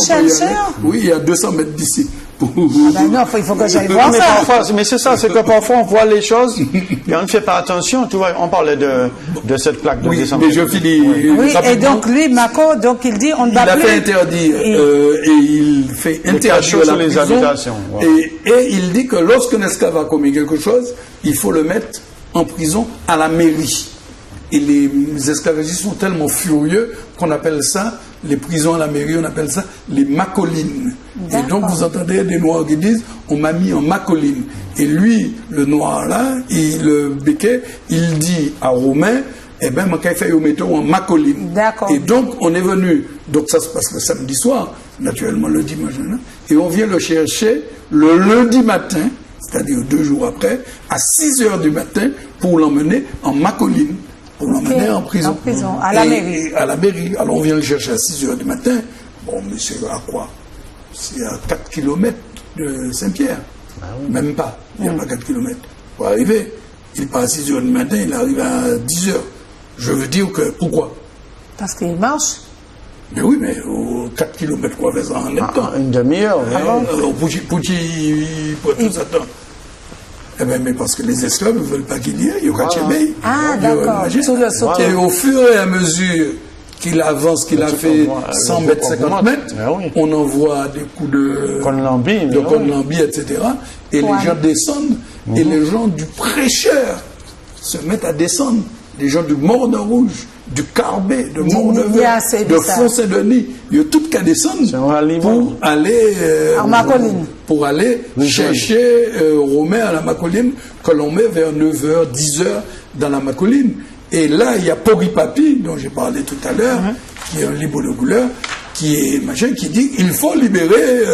Oui, il y a 200 mètres d'ici. Non, il faut que j'aille voir ça. Mais c'est ça, c'est que parfois on voit les choses et on ne fait pas attention. Tu vois, on parlait de cette plaque de décembre. Mais je finis. Oui, et donc lui, Mako, donc il dit on ne va plus. Il a fait interdire et il fait interdire les habitations. Et il dit que lorsqu'un esclave a commis quelque chose, il faut le mettre en prison à la mairie. Et les esclavagistes sont tellement furieux qu'on appelle ça, les prisons à la mairie, on appelle ça les macolines. Et donc vous entendez des Noirs qui disent on m'a mis en macoline. Et lui, le Noir là, le béquet, il dit à Romain, eh bien, mon café au métro en macoline. Et donc on est venu, donc ça se passe le samedi soir, naturellement le dimanche, et on vient le chercher le lundi matin, c'est-à-dire 2 jours après, à 6 h du matin, pour l'emmener en macoline. Pour l'emmener en prison. À la mairie. À la mairie. Alors on vient le chercher à 6 h du matin. Bon, mais c'est à quoi? C'est à 4 km de Saint-Pierre. Même pas. Il n'y a pas 4 km. Pour arriver, il part à 6 h du matin, il arrive à 10 h. Je veux dire que, pourquoi? Parce qu'il marche. Mais oui, mais 4 km, quoi, faire ça en même temps. Une demi-heure. Alors, pour tout ça temps. Eh bien, mais parce que les esclaves ne veulent pas qu'il y ait, il y aura Tchébé. Ah, d'accord. Et au fur et à mesure qu'il avance, qu'il a fait 100 mètres, 50 mètres, on envoie des coups de Conlambi, etc. Et les gens descendent, et les gens du prêcheur se mettent à descendre. Les gens du Morne-Rouge, du Carbet, de Morne-Vert, de Font-Saint-Denis, il y a tout qu'à descendre pour aller chercher Romain à la Macoline, que l'on met vers 9 h, 10 h dans la Macoline. Et là, il y a Pori Papi, dont j'ai parlé tout à l'heure, qui est un libre de couleur, qui dit il faut libérer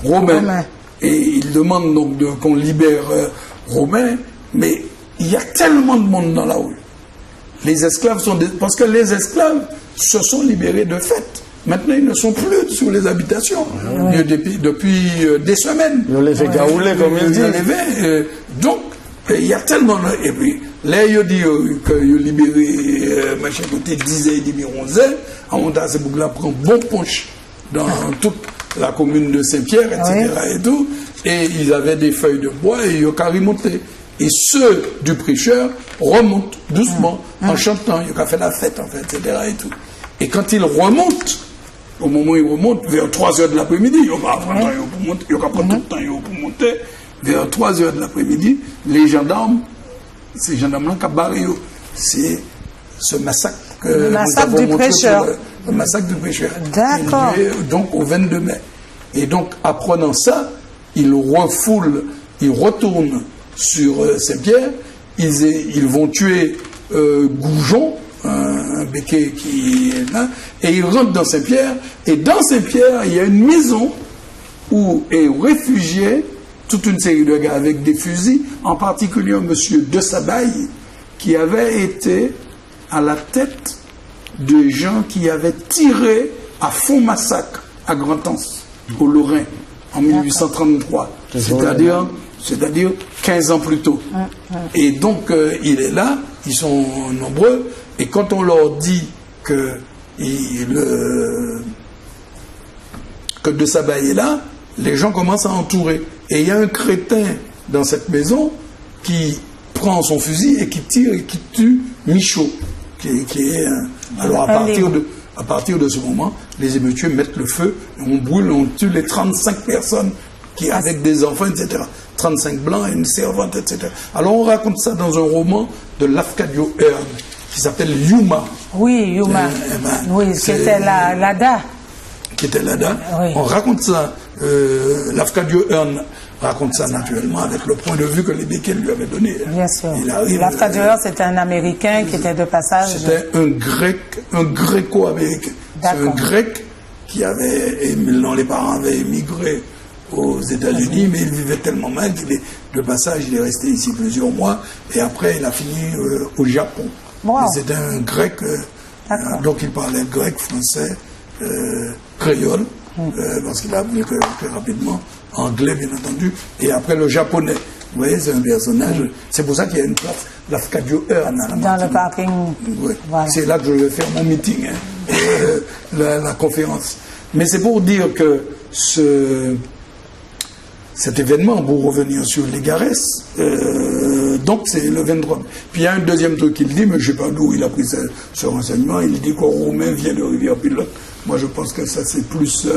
Romain. Et il demande donc qu'on libère Romain. Mais il y a tellement de monde dans la rue. Les esclaves parce que les esclaves se sont libérés de fait. Maintenant, ils ne sont plus sur les habitations. Depuis des semaines. Ils les fait gaouler, comme ils disent. Donc, il y a tellement... Et puis, là, ils disent qu'ils ont libéré, machin côté 10h, 11h. En montant, c'est pour là prend bon punch dans toute la commune de Saint-Pierre, etc. Et tout. Et ils avaient des feuilles de bois et ils ont carrément monté. Et ceux du prêcheur remontent doucement, en chantant. Ils ont fait la fête, en fait, etc. Et tout. Et quand ils remontent, au moment où ils remontent, vers 3h de l'après-midi, ils n'ont pas prendre tout le temps pour monter, vers 3h de l'après-midi, les gendarmes, ces gendarmes-là qui ont barré, c'est ce massacre que le massacre nous avons du montré prêcheur. Le massacre du prêcheur. D'accord. Donc au 22 mai. Et donc, apprenant ça, ils retournent sur Saint-Pierre, ils vont tuer Goujon, un béquet qui est là, et ils rentrent dans Saint-Pierre, et dans Saint-Pierre, il y a une maison où est réfugié toute une série de gars avec des fusils, en particulier un monsieur de Sabaye, qui avait été à la tête de gens qui avaient tiré à fond massacre à Grand-Anse, au Lorrain, en 1833, c'est-à-dire 15 ans plus tôt. Et donc, il est là, ils sont nombreux, et quand on leur dit que de Sabaye est là, les gens commencent à entourer. Et il y a un crétin dans cette maison qui prend son fusil et qui tire et qui tue Michaud, qui est alors à partir de ce moment, les émeutiers mettent le feu, on brûle, on tue les 35 personnes avec des enfants, etc. 35 blancs et une servante, etc. Alors on raconte ça dans un roman de Lafcadio Hearn qui s'appelle Yuma. Oui, Yuma. Oui, qui était l'ADA. Qui était l'ADA. Oui. On raconte ça. Lafcadio Hearn raconte ça naturellement avec le point de vue que les Béquets lui avaient donné. Bien sûr. Lafcadio Hearn, c'était un Américain qui était de passage. C'était un Gréco-américain. C'est un Grec qui avait, les parents avaient émigré aux États-Unis, mais il vivait tellement mal qu'il est de passage, il est resté ici plusieurs mois, et après il a fini au Japon. Wow. C'était un Grec, donc il parlait grec, français, créole, parce qu'il a appris très rapidement anglais, bien entendu, et après le japonais. Vous voyez, c'est un personnage, c'est pour ça qu'il y a une place, Lafcadio Hearn à la Martinique. Dans le parking. Oui. Voilà. C'est là que je vais faire mon meeting, la conférence. Mais c'est pour dire que cet événement, pour revenir sur les Garesses, donc c'est le 23. Puis il y a un deuxième truc qu'il dit, mais je ne sais pas d'où il a pris ce renseignement, il dit qu'un Roumain vient de Rivière-Pilote. Moi je pense que ça c'est plus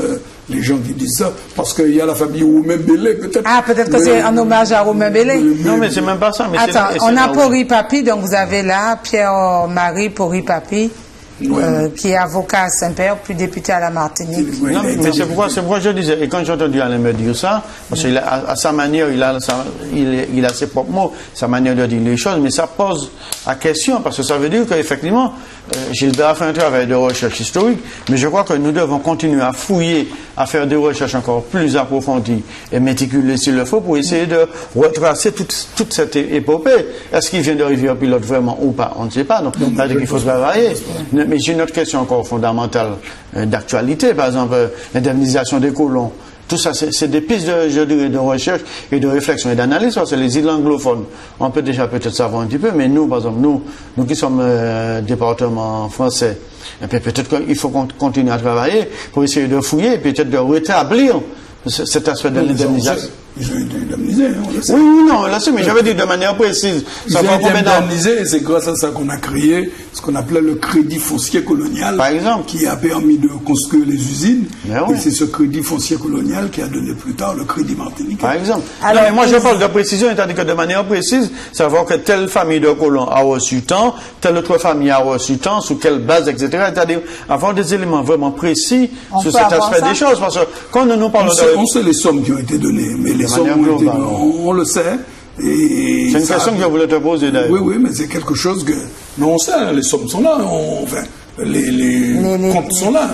les gens qui disent ça, parce qu'il y a la famille Roumain-Bélé peut-être. Ah, peut-être que c'est en hommage à Roumain-Bélé. Non, mais c'est même pas ça. Mais attends, on a Pori Papi, donc vous avez là Pierre-Marie Pori Papi. Qui est avocat à Saint-Père, puis député à la Martinique. Non, mais c'est pourquoi je disais, et quand j'ai entendu Alain me dire ça, parce qu'à sa manière, il a ses propres mots, sa manière de dire les choses, mais ça pose la question, parce que ça veut dire qu'effectivement, Gilbert a fait un travail de recherche historique, mais je crois que nous devons continuer à fouiller, à faire des recherches encore plus approfondies et méticuleuses s'il le faut, pour essayer de retracer toute cette épopée. Est-ce qu'il vient de Rivière-Pilote vraiment ou pas? On ne sait pas, donc c'est-à-dire qu'il faut travailler. Mais j'ai une autre question encore fondamentale d'actualité, par exemple l'indemnisation des colons. Tout ça, c'est des pistes de recherche et de réflexion et d'analyse, parce que les îles anglophones, on peut déjà peut-être savoir un petit peu, mais nous, par exemple, nous qui sommes département français, et puis peut-être qu'il faut continuer à travailler pour essayer de fouiller et peut-être de rétablir cet aspect de l'indemnisation. Ils ont été indemnisés, on le sait. Oui, non, là, mais j'avais dit de manière précise. Ils ont été indemnisés, et c'est grâce à ça qu'on a créé ce qu'on appelait le crédit foncier colonial. Par exemple. Qui a permis de construire les usines. Oui. Et c'est ce crédit foncier colonial qui a donné plus tard le crédit martinique. Par exemple. Alors, non, mais moi, je parle de précision, c'est-à-dire que de manière précise, savoir que telle famille de colons a reçu tant, telle autre famille a reçu tant, sous quelle base, etc. C'est-à-dire avoir des éléments vraiment précis sur cet aspect des choses. Parce que quand nous parlons on sait les sommes qui ont été données, mais les sommes ont été, on le sait. C'est une question que je voulais te poser d'ailleurs. Oui, mais c'est quelque chose que... Mais on sait, les sommes sont là, les comptes sont là.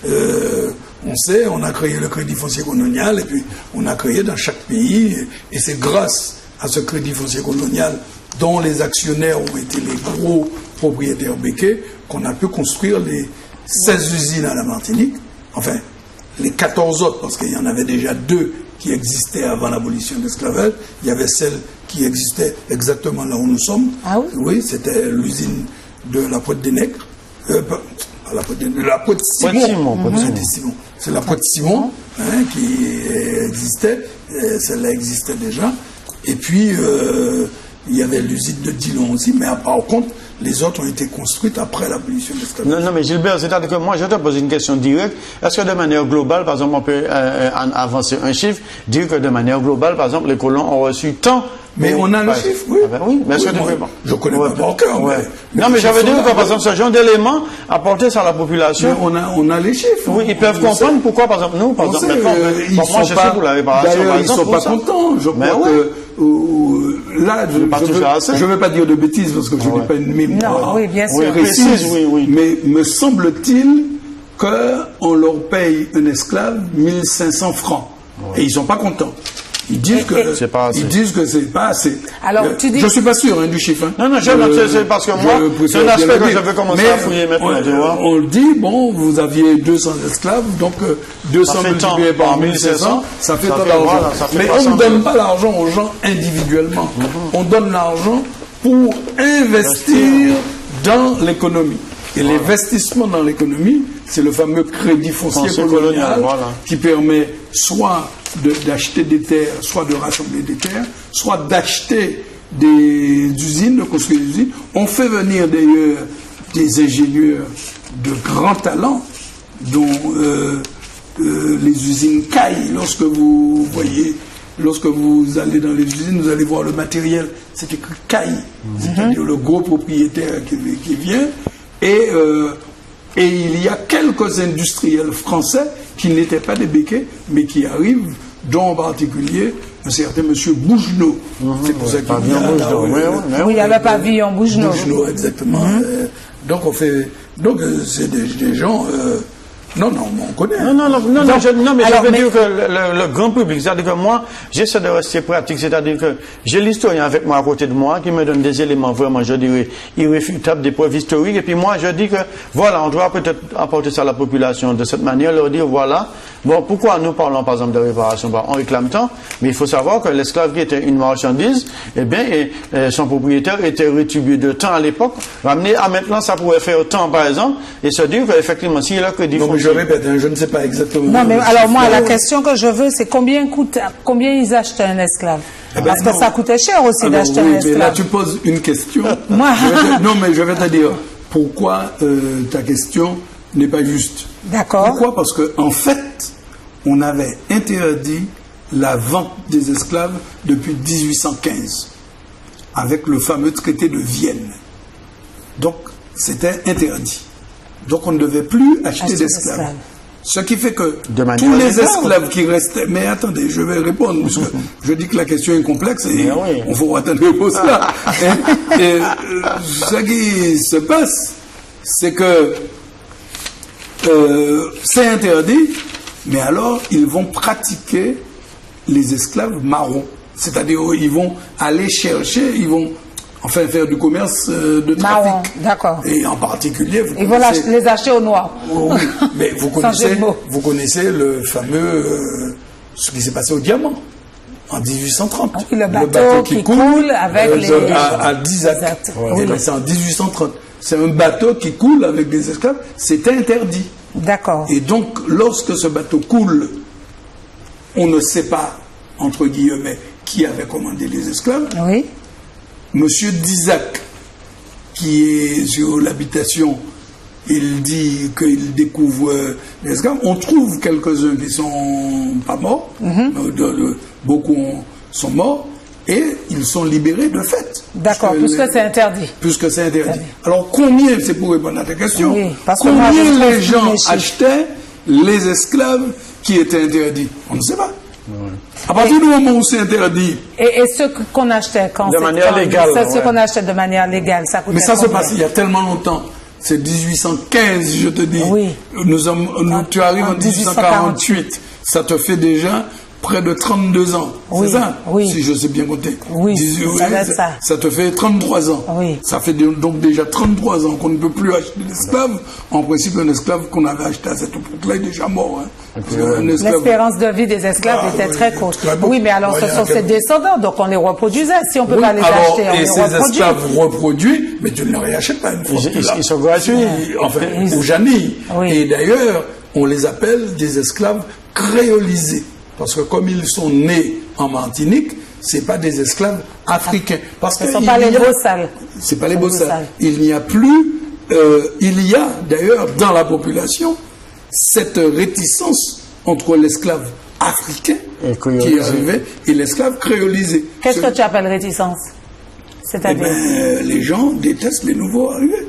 On sait, on a créé le crédit foncier colonial, et puis on a créé dans chaque pays, et c'est grâce à ce crédit foncier colonial dont les actionnaires ont été les gros propriétaires béquets qu'on a pu construire les 16 usines à la Martinique. enfin, les 14 autres, parce qu'il y en avait déjà 2 qui existaient avant l'abolition de l'esclavage. Il y avait celle qui existait exactement là où nous sommes. Ah oui? Oui, c'était l'usine de la Pointe des Nègres. La Pointe Simon. C'est la Pointe Simon qui existait. Celle-là existait déjà. Et puis, il y avait l'usine de Dillon aussi. Mais par contre, les autres ont été construites après l'abolition de l'esclavage. Non, mais Gilbert, c'est-à-dire que moi, je te pose une question directe. Est-ce que de manière globale, par exemple, on peut avancer un chiffre, dire que de manière globale, par exemple, les colons ont reçu tant. Mais on a le chiffre, oui. Ah ben oui, mais est-ce que tu peux pas? Je connais pas par cœur. Non, mais j'avais dit que, par exemple, ce genre d'éléments apportés sur la population. Mais on a les chiffres. Oui, ils peuvent comprendre pourquoi, par exemple, nous, par exemple, maintenant, moi, je sais pour la réparation, d'ailleurs, par ils exemple. Ils ne sont pas contents. Je crois que, là, je ne veux pas dire de bêtises parce que je n'ai pas une mémoire précise. Mais me semble-t-il qu'on leur paye un esclave 1500 francs. Et ils ne sont pas contents. Ils disent que c'est pas assez. Alors, tu dis... Je suis pas sûr du chiffre. Non, c'est parce que moi, c'est un aspect que j'avais commencé à fouiller maintenant. On le dit, bon, vous aviez 200 esclaves, donc 200 multiplié par 1500, ça fait tant d'argent. Mais on ne donne pas l'argent aux gens individuellement. On donne l'argent pour investir dans l'économie. Et l'investissement dans l'économie, c'est le fameux crédit foncier colonial qui permet soit d'acheter des terres, soit de rassembler des terres, soit d'acheter des usines, de construire des usines. On fait venir d'ailleurs des ingénieurs de grand talent, dont les usines Caille. Lorsque vous allez dans les usines, vous allez voir le matériel, c'est écrit Caille, c'est-à-dire le gros propriétaire qui vient. Et il y a quelques industriels français qui n'étaient pas des béquets, mais qui arrivent, dont en particulier un certain monsieur Bougenot. C'est pour ça qu'il y a il y a le pavillon Bougenot. Bougenot, exactement. Donc c'est des gens... Non, on connaît. Non, mais je veux dire que le grand public, c'est-à-dire que moi, j'essaie de rester pratique, c'est-à-dire que j'ai l'historien avec moi à côté de moi qui me donne des éléments vraiment, je dirais, irréfutables, des preuves historiques, et puis moi, je dis que, voilà, on doit peut-être apporter ça à la population de cette manière, leur dire, voilà, bon, pourquoi nous parlons, par exemple, de réparation? On réclame tant, mais il faut savoir que l'esclave qui était une marchandise, eh bien, son propriétaire était rétribué de temps à l'époque, ramené à maintenant, ça pourrait faire tant, par exemple, et se dire qu'effectivement, s'il a crédit je répète, je ne sais pas exactement. Non, mais alors moi, la question que je veux, c'est combien ils achetaient un esclave? Parce que ça coûtait cher aussi d'acheter un esclave. Mais là, tu poses une question. Non, mais je vais te dire pourquoi ta question n'est pas juste. D'accord. Pourquoi? Parce qu'en fait, on avait interdit la vente des esclaves depuis 1815, avec le fameux traité de Vienne. Donc, c'était interdit. Donc on ne devait plus acheter d'esclaves. Ce qui fait que tous les esclaves qui restaient... Mais attendez, je vais répondre, parce que je dis que la question est complexe et on faut attendre une réponse là. Et ce qui se passe, c'est que c'est interdit, mais alors ils vont pratiquer les esclaves marrons. C'est-à-dire ils vont aller chercher, ils vont... enfin faire du commerce de trafic. Marron, d'accord. Et en particulier, ils vont les acheter au noir. Oui, mais vous connaissez le fameux ce qui s'est passé au diamant en 1830. Le bateau qui coule avec les à Dizac. C'est en 1830. C'est un bateau qui coule avec des esclaves. C'est interdit. D'accord. Et donc, lorsque ce bateau coule, on ne sait pas entre guillemets qui avait commandé les esclaves. Oui. Monsieur Dizac, qui est sur l'habitation, il dit qu'il découvre les esclaves. On trouve quelques-uns qui sont pas morts, beaucoup sont morts, et ils sont libérés de fait. D'accord, puisque c'est interdit. Puisque c'est interdit. Alors combien, c'est pour répondre à ta question, parce que combien les gens achetaient les esclaves qui étaient interdits? On ne sait pas. À partir du moment où c'est interdit. Et ce qu'on achetait quand de manière légale. Ce qu'on achetait de manière légale, ça coûtait. Mais ça se passe il y a tellement longtemps. C'est 1815, je te dis. Oui. Tu arrives en 1848. Ça te fait déjà près de 32 ans. Oui, c'est ça? oui. Si je sais bien compter. Oui, ça doit être ça. Ça te fait 33 ans. Oui. Ça fait donc déjà 33 ans qu'on ne peut plus acheter d'esclaves. En principe, un esclave qu'on avait acheté à cette époque-là est déjà mort. Hein. L'espérance de vie des esclaves était très courte. Oui, mais alors ce sont ses descendants, donc on les reproduisait. Si on ne peut pas les acheter, on les reproduit. Et ces esclaves reproduits, mais tu ne les réachètes pas une fois. Ils sont gratuits. Enfin, au Jani. Oui. Et d'ailleurs, on les appelle des esclaves créolisés. Parce que comme ils sont nés en Martinique, c'est pas des esclaves africains. Parce ce ne sont pas les bossales. C'est pas les bossales. Il n'y a plus, il y a d'ailleurs dans la population cette réticence entre l'esclave africain qui est arrivé et l'esclave créolisé. Qu'est-ce que tu appelles réticence? C'est-à-dire les gens détestent les nouveaux arrivés.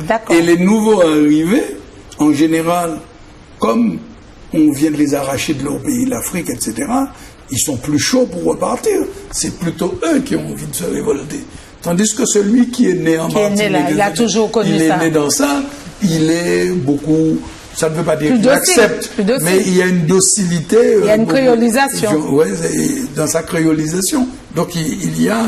D'accord. Et les nouveaux arrivés, en général, comme on vient de les arracher de leur pays, l'Afrique, etc., ils sont plus chauds pour repartir. C'est plutôt eux qui ont envie de se révolter. Tandis que celui qui est né en Martinique, il a toujours connu ça. Il est né dans ça, il est beaucoup... Ça ne veut pas dire qu'il accepte, mais il y a une docilité. Il y a une créolisation. Oui, dans sa créolisation. Donc il y a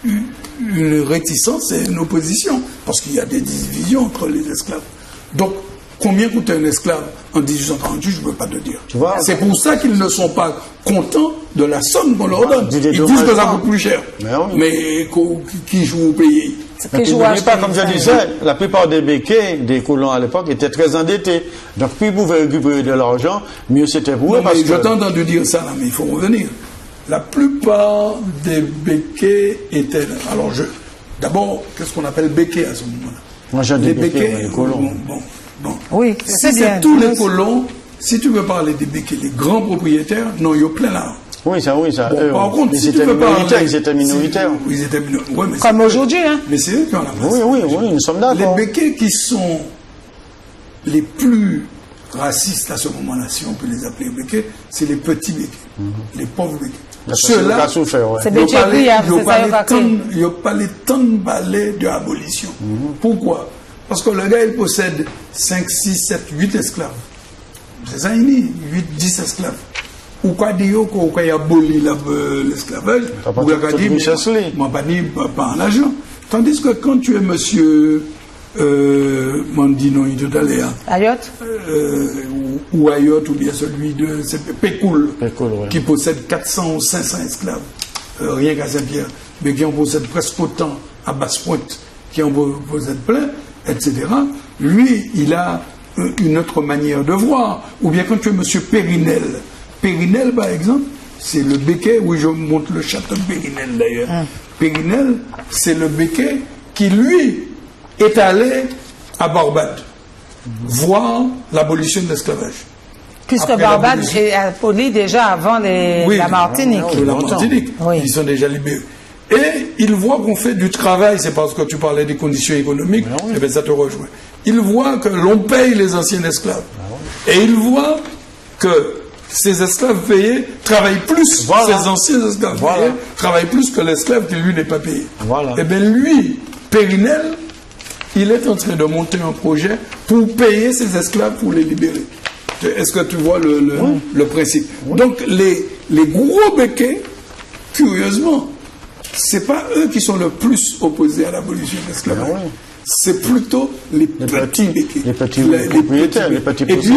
une réticence et une opposition, parce qu'il y a des divisions entre les esclaves. Donc, combien coûte un esclave en 1848, je ne peux pas te dire. C'est pour ça qu'ils ne sont pas contents de la somme qu'on leur donne. Ils disent que ça coûte plus cher. Mais qui joue au pays? N'oubliez pas, comme je disais, la plupart des béquets, des colons à l'époque, étaient très endettés. Donc, plus ils pouvaient récupérer de l'argent, mieux c'était pour eux. Je t'ai entendu dire ça, là, mais il faut revenir. La plupart des béquets étaient... Alors, d'abord, qu'est-ce qu'on appelle béquet à ce moment-là? Moi, j'ai des béquets, les colons. Bon. Oui, si c'est tous les colons, si tu veux parler des béquets, les grands propriétaires, non, il y a plein là. Oui, ça. Bon, par contre, si tu veux parler... Ils étaient minoritaires. Ils étaient minoritaires. Ouais, comme aujourd'hui, hein. Mais c'est eux qui ont la place. Oui, nous sommes d'accord. Les béquets qui sont les plus racistes à ce moment-là, si on peut les appeler béquets, c'est les petits béquets, les pauvres béquets. Ceux-là, c'est béquets, il n'y a pas les temps de balais de l'abolition. Pourquoi? Parce que le gars, il possède 5, 6, 7, 8 esclaves. C'est ça, il dit 8, 10 esclaves. Ou quoi dire qu'il y a aboli l'esclavage, ou qu'il a dit, moi, pas en argent. Tandis que quand tu es monsieur, Mandino, Ayot, ou Ayot, ou bien celui de Pécoul, qui possède 400 ou 500 esclaves, rien qu'à Saint-Pierre, mais qui en possède presque autant à Basse-Pointe, qui en possède plein, etc. Lui, il a une autre manière de voir. Ou bien quand tu es monsieur Périnel, Périnel, par exemple, c'est le béquet, où je montre le château de Périnel d'ailleurs. Périnel, c'est le béquet qui, lui, est allé à Barbade voir l'abolition de l'esclavage. Puisque Barbade est aboli déjà avant la Martinique. La Martinique. Ils sont déjà libérés. Et il voit qu'on fait du travail, c'est parce que tu parlais des conditions économiques, et bien ça te rejoint. Il voit que l'on paye les anciens esclaves. Et il voit que ces esclaves payés travaillent plus, ces anciens esclaves payés travaillent plus que l'esclave qui lui n'est pas payé. Et bien lui, Périnel, il est en train de monter un projet pour payer ces esclaves pour les libérer. Est-ce que tu vois le principe? Donc les gros béquets, curieusement, c'est pas eux qui sont le plus opposés à l'abolition de l'esclavage. C'est plutôt les petits béquets. Les petits propriétaires, les petits et puis,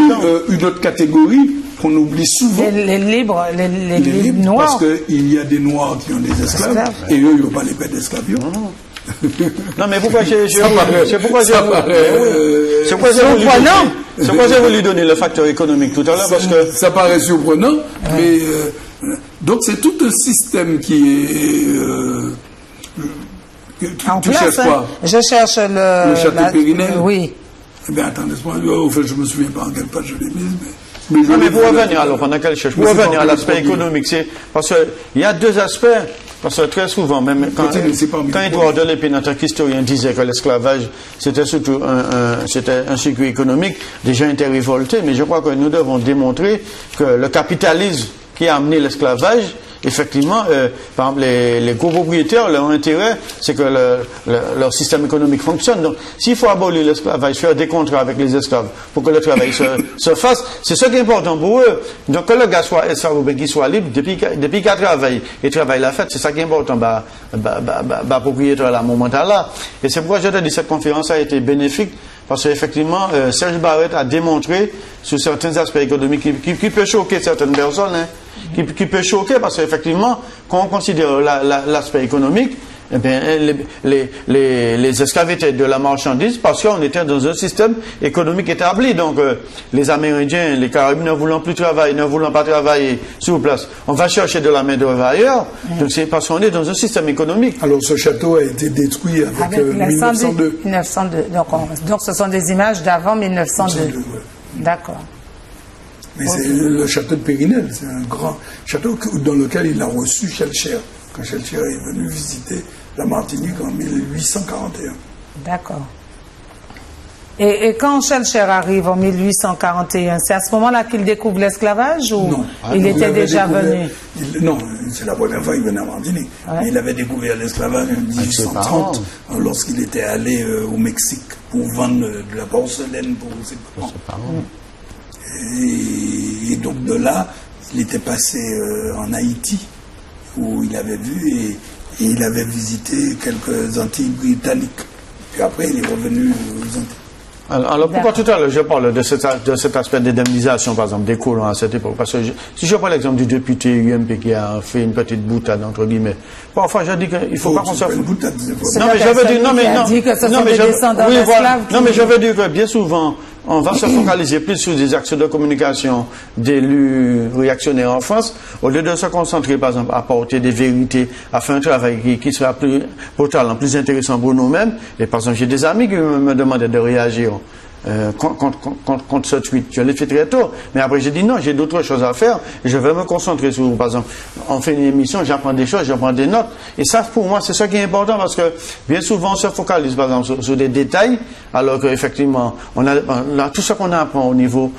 une autre catégorie qu'on oublie souvent. Les libres, les libres noirs. Parce qu'il y a des noirs qui ont des esclaves, et eux, ils n'ont pas les pères d'esclaves. Non, mais pourquoi j'ai voulu donner le facteur économique tout à l'heure, parce que ça paraît surprenant, mais donc c'est tout un système qui est en place, quoi? Je cherche le château Périnel. Oui. Eh bien, attends, laisse-moi. Au fait, je me souviens pas en quelle page je l'ai mise, mais pour revenir alors, pendant qu'elle cherche, pour revenir à l'aspect économique, c'est parce qu'il y a deux aspects. Parce que très souvent, même quand Édouard de Lépine, en tant qu'historien, disait que l'esclavage, c'était surtout un circuit économique, les gens étaient révoltés, mais je crois que nous devons démontrer que le capitalisme qui a amené l'esclavage, effectivement, par exemple, les gros propriétaires, leur intérêt, c'est que leur système économique fonctionne. Donc, s'il faut abolir l'esclavage, faire des contrats avec les esclaves pour que le travail se fasse, c'est ce qui est important pour eux. Donc, que le gars soit esclave ou bien qu'il soit libre, depuis qu'il travaille et travaille la fête, c'est ça qui est important, propriétaire à la moment là. Et c'est pourquoi je te dis, cette conférence a été bénéfique, parce qu'effectivement, Serge Barrett a démontré sur certains aspects économiques qui peut choquer certaines personnes, hein, qui peut choquer parce qu'effectivement, quand on considère l'aspect économique, eh bien, les esclaves étaient de la marchandise parce qu'on était dans un système économique établi. Donc, les Amérindiens, les Caraïbes ne voulant plus travailler, ne voulant pas travailler sur place, on va chercher de la main-d'œuvre ailleurs. Donc, c'est parce qu'on est dans un système économique. Alors, ce château a été détruit avec 1902. 1902. Donc, ce sont des images d'avant 1902. Ouais. D'accord. Mais c'est le château de Périnel, c'est un grand château dans lequel il a reçu Schellcher, quand Schellcher est venu visiter la Martinique en 1841. D'accord. Et quand Schellcher arrive en 1841, c'est à ce moment-là qu'il découvre l'esclavage ou non. Il était déjà venu? Non, c'est la première fois qu'il venait en Martinique. Ouais. Il avait découvert l'esclavage en 1830, lorsqu'il était allé au Mexique pour vendre de la porcelaine pour ses parents. Et donc de là, il était passé en Haïti, où il avait vu et il avait visité quelques Antilles britanniques. Puis après, il est revenu aux Antilles. Alors pourquoi tout à l'heure je parle de cet aspect d'indemnisation, par exemple, des colons à cette époque? Parce que si je prends l'exemple du député UMP qui a fait une petite boutade, entre guillemets, parfois je dis qu'il ne faut pas qu'on se... Non, mais je veux dire, non, mais je veux dire que bien souvent, on va se focaliser plus sur des actions de communication d'élus réactionnaires en France, au lieu de se concentrer, par exemple, à apporter des vérités, à faire un travail qui sera plus brutal, plus intéressant pour nous-mêmes. Et par exemple, j'ai des amis qui me demandaient de réagir contre ce tweet. Je l'ai fait très tôt. Mais après, j'ai dit non, j'ai d'autres choses à faire. Je vais me concentrer sur, par exemple, on fait une émission, j'apprends des choses, j'apprends des notes. Et ça, pour moi, c'est ça qui est important parce que bien souvent, on se focalise, par exemple, sur des détails, alors qu'effectivement, on a tout ce qu'on apprend au niveau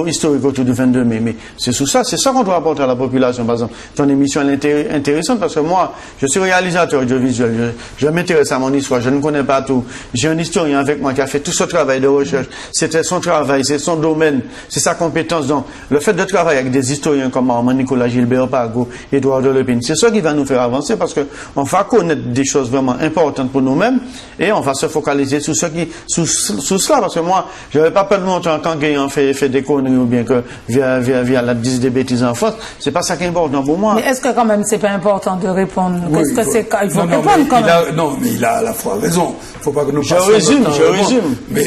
historique autour du 22 mai. Mais c'est ça qu'on doit apporter à la population, par exemple. Ton émission, elle est intéressante parce que moi, je suis réalisateur audiovisuel. Je m'intéresse à mon histoire. Je ne connais pas tout. J'ai un historien avec moi qui a fait tout ce travail de recherche. C'était son travail, c'est son domaine, c'est sa compétence. Donc, le fait de travailler avec des historiens comme Armand Nicolas, Gilbert Pargo, Édouard Delepine, c'est ça qui va nous faire avancer parce qu'on va connaître des choses vraiment importantes pour nous-mêmes et on va se focaliser sur cela. Parce que moi, je n'avais pas peur longtemps quand quelqu'un fait des conneries ou bien que via la disent des bêtises en France. C'est pas ça qui est important pour moi. Mais est-ce que quand même c'est pas important de répondre? Oui, il faut répondre quand même. Non, mais il a à la fois raison. Il ne faut pas que nous Je résume. Mais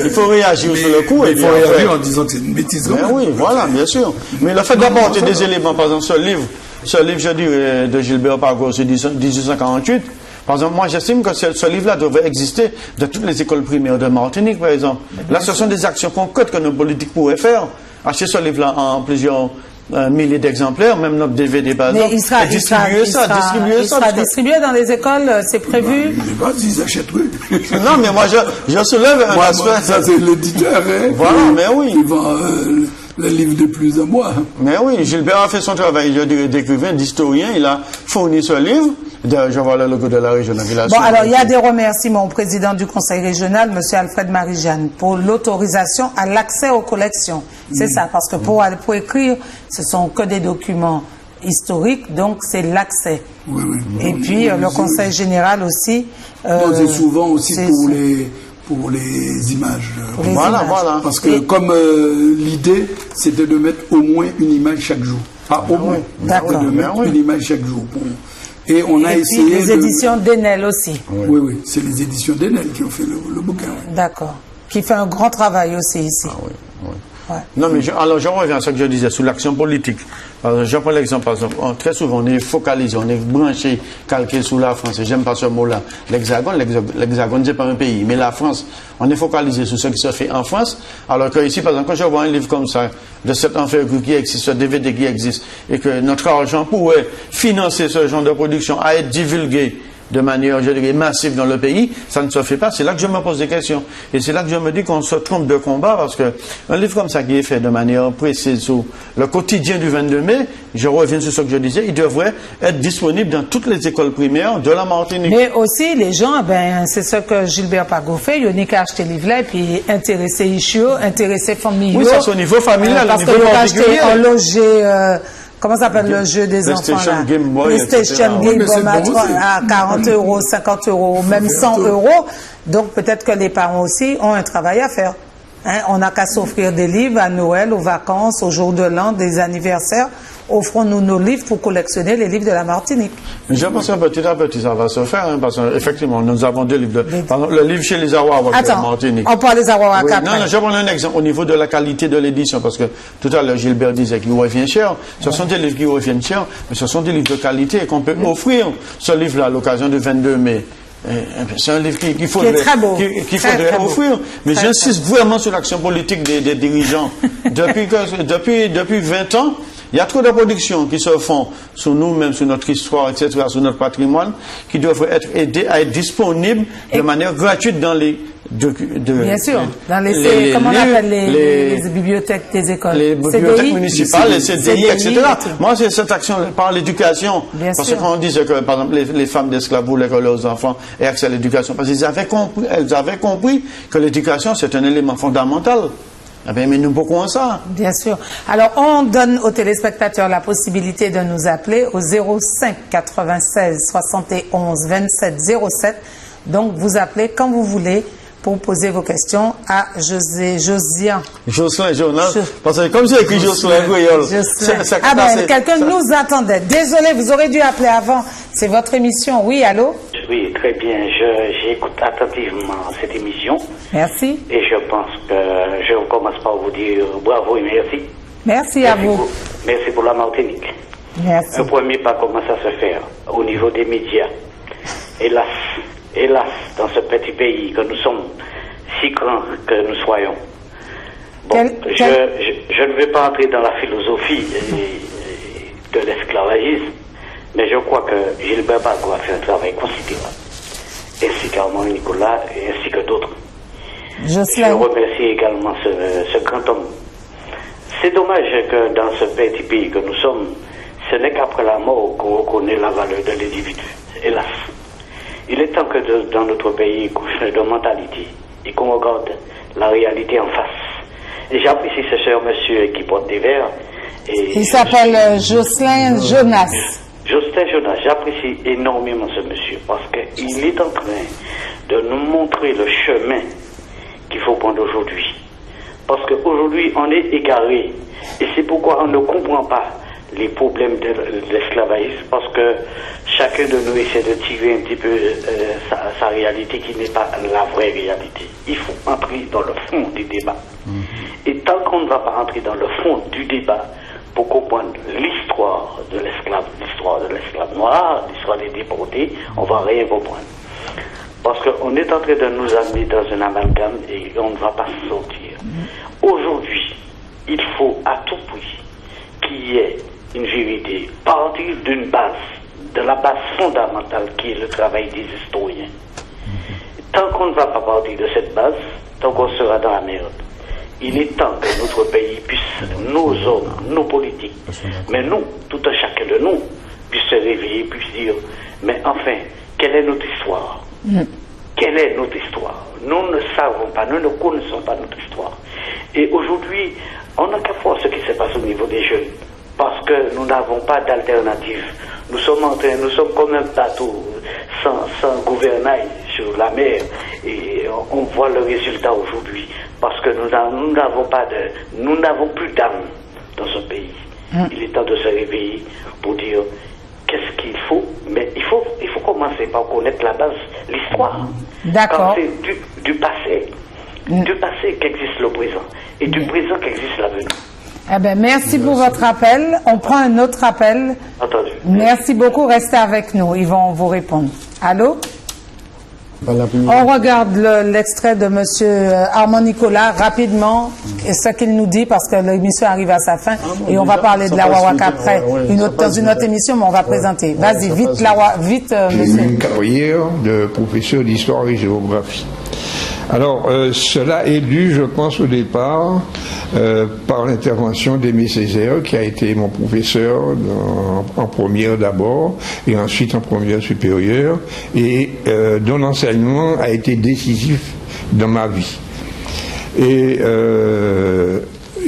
il faut réagir sur le coup. Il faut réagir en disant que c'est une bêtise. Oui, voilà, bien sûr. Mais le fait d'apporter des éléments, par exemple, ce livre, je dirais, de Gilbert Pargo, c'est 1848. Par exemple, moi, j'estime que ce livre-là devrait exister dans toutes les écoles primaires de Martinique, par exemple. Là, ce sont des actions concrètes que nos politiques pourraient faire. Acheter ce livre-là en plusieurs milliers d'exemplaires, même notre DVD, par exemple. Mais il sera distribué dans les écoles, c'est prévu. Je ne sais pas s'ils achèteraient. Non, mais moi, je soulève un aspect. Ça, c'est l'éditeur, hein. Voilà, mais oui. Il vend le livre de plus en moins. Mais oui, Gilbert a fait son travail d'écrivain, d'historien. Il a fourni ce livre. Je vois le logo de la région de Village. Bon, alors, il y a des remerciements au président du conseil régional, M. Alfred Marie-Jeanne, pour l'autorisation à l'accès aux collections. C'est ça, parce que pour écrire, ce sont que des documents historiques, donc c'est l'accès. Oui. Et puis, le conseil général aussi. C'est souvent aussi pour les images. Voilà. Parce que comme l'idée, c'était de mettre au moins une image chaque jour. Pas au moins. D'accord. De mettre une image chaque jour. Et on a essayé. Puis les éditions d'Enel aussi. Oui, c'est les éditions d'Enel qui ont fait le bouquin. D'accord. Qui fait un grand travail aussi ici. Ah oui. Ouais. Non, mais alors je reviens à ce que je disais sur l'action politique. Je prends l'exemple, par exemple, très souvent on est focalisé, on est branché, calqué sous la France, et j'aime pas ce mot-là. L'Hexagone, c'est pas un pays, mais la France, on est focalisé sur ce qui se fait en France, alors que ici, par exemple, quand je vois un livre comme ça, de cette envergure qui existe, ce DVD qui existe, et que notre argent pourrait financer ce genre de production, à être divulgué de manière, je dirais, massive dans le pays, ça ne se fait pas. C'est là que je me pose des questions. Et c'est là que je me dis qu'on se trompe de combat, parce que un livre comme ça qui est fait de manière précise sur le quotidien du 22 mai, je reviens sur ce que je disais, il devrait être disponible dans toutes les écoles primaires de la Martinique. Mais aussi, les gens, ben, c'est ce que Gilbert Pagot fait, il n'y qu'à acheter le livre là, et puis intéresser Ichio, intéresser famille. Oui, ça c'est au niveau familial, parce au niveau particulier. Parce que loger, comment s'appelle le jeu des enfants là? Game Boy, PlayStation Game Boy à 40 €, 50 €, même 100 €. Donc peut-être que les parents aussi ont un travail à faire. Hein? On n'a qu'à s'offrir des livres à Noël, aux vacances, aux jours de l'an, des anniversaires. Offrons-nous nos livres pour collectionner les livres de la Martinique. Mais je pense que petit à petit ça va se faire, hein, parce qu'effectivement nous avons deux livres. Par exemple, le livre chez les Awawa de la Martinique. On parle des Awawa oui, non, je prends un exemple au niveau de la qualité de l'édition, parce que tout à l'heure Gilbert disait qu'il revient cher. Ce sont des livres qui reviennent cher, mais ce sont des livres de qualité et qu'on peut offrir ce livre-là à l'occasion du 22 mai. C'est un livre qu'il faudrait offrir. Mais j'insiste vraiment sur l'action politique des dirigeants. Depuis 20 ans, il y a trop de productions qui se font sur nous-mêmes, sur notre histoire, etc., sur notre patrimoine, qui devraient être aidées à être disponibles de manière gratuite dans les... Bien sûr, dans les comment on appelle les bibliothèques des écoles. Les bibliothèques municipales, les CDI, etc. Moi, c'est cette action par l'éducation. Parce que quand on disait que, par exemple, les femmes d'esclaves voulaient que leurs enfants aient accès à l'éducation, parce qu'elles avaient compris que l'éducation, c'est un élément fondamental. Ah ben, mais nous pourquoi ça? Bien sûr. Alors, on donne aux téléspectateurs la possibilité de nous appeler au 05 96 71 27 07. Donc, vous appelez quand vous voulez pour poser vos questions à Josian. Jocelyn, Jonas. Parce que comme j'ai écrit Jocelyn, ah ben, quelqu'un nous attendait. Désolé, vous aurez dû appeler avant. C'est votre émission. Oui, allô? Oui, très bien. J'écoute attentivement cette émission. Merci. Et je pense que je commence par vous dire bravo et merci. Merci à vous. Merci pour la Martinique. Merci. Le premier pas commence à se faire au niveau des médias. Hélas, dans ce petit pays que nous sommes, si grands que nous soyons. Bon, je ne vais pas entrer dans la philosophie de l'esclavagisme, mais je crois que Gilbert Pagot a fait un travail considérable, ainsi qu'Armand Nicolas, et ainsi que d'autres. Je remercie également ce grand homme. C'est dommage que dans ce petit pays que nous sommes, ce n'est qu'après la mort qu'on reconnaît la valeur de l'individu. Hélas. Il est temps que dans notre pays, qu'on change de mentalité et qu'on regarde la réalité en face. Et j'apprécie ce cher monsieur qui porte des verres. Il s'appelle Jocelyn Jonas. Jocelyn Jonas, j'apprécie énormément ce monsieur parce qu'il est en train de nous montrer le chemin qu'il faut prendre aujourd'hui. Parce qu'aujourd'hui, on est égaré. Et c'est pourquoi on ne comprend pas les problèmes de l'esclavagisme, parce que chacun de nous essaie de tirer un petit peu sa réalité qui n'est pas la vraie réalité. Il faut entrer dans le fond du débat. Et tant qu'on ne va pas entrer dans le fond du débat pour comprendre l'histoire de l'esclave noir, l'histoire des déportés, on ne va rien comprendre. Parce qu'on est en train de nous amener dans un amalgame et on ne va pas sortir. Aujourd'hui, il faut à tout prix qu'il y ait une vérité, partir d'une base, de la base fondamentale qui est le travail des historiens. Tant qu'on ne va pas partir de cette base, tant qu'on sera dans la merde. Il est temps que notre pays puisse, nos hommes, nos politiques, mais nous, tout un chacun de nous, puisse se réveiller, puisse dire, mais enfin, quelle est notre histoire? Quelle est notre histoire? Nous ne savons pas, nous ne connaissons pas notre histoire. Et aujourd'hui, on n'a qu'à voir ce qui se passe au niveau des jeunes. Parce que nous n'avons pas d'alternative. Nous sommes comme un bateau sans gouvernail sur la mer et on voit le résultat aujourd'hui. Parce que nous n'avons plus d'âme dans ce pays. Il est temps de se réveiller pour dire qu'est-ce qu'il faut, mais il faut commencer par connaître la base, l'histoire. D'accord. C'est du passé qu'existe le présent et du présent qu'existe l'avenir. Eh ben, merci pour votre appel. On prend un autre appel. Entendu. Merci beaucoup. Restez avec nous. Ils vont vous répondre. Allô? On regarde l'extrait de monsieur Armand Nicolas rapidement, et ce qu'il nous dit, parce que l'émission arrive à sa fin, et on va parler de la Wawak après, dans une autre émission, mais on va présenter. Vas-y, vite, monsieur. Une carrière de professeur d'histoire et géographie. Alors, cela est dû, je pense, au départ, par l'intervention d'Aimé Césaire, qui a été mon professeur en première d'abord, et ensuite en première supérieure, et dont l'enseignement a été décisif dans ma vie. Et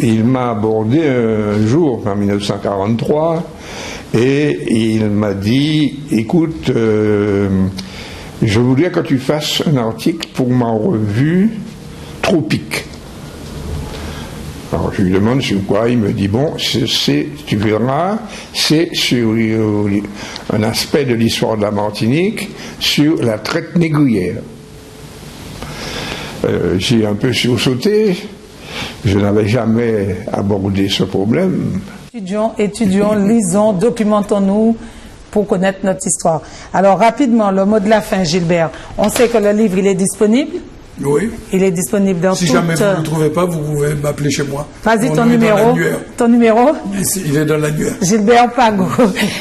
il m'a abordé un jour, en 1943, et il m'a dit, écoute, je voudrais que tu fasses un article pour ma revue Tropique. Alors je lui demande sur quoi, il me dit, bon, tu verras, c'est sur un aspect de l'histoire de la Martinique, sur la traite négrière. J'ai un peu sursauté, je n'avais jamais abordé ce problème. Étudions, lisons, documentons-nous pour connaître notre histoire. Alors rapidement, le mot de la fin, Gilbert. On sait que le livre, il est disponible. Oui. Il est disponible dans Si jamais vous ne le trouvez pas, vous pouvez m'appeler chez moi. Vas-y, ton numéro. Ton numéro? Il est dans l'annuaire. Gilbert Pago.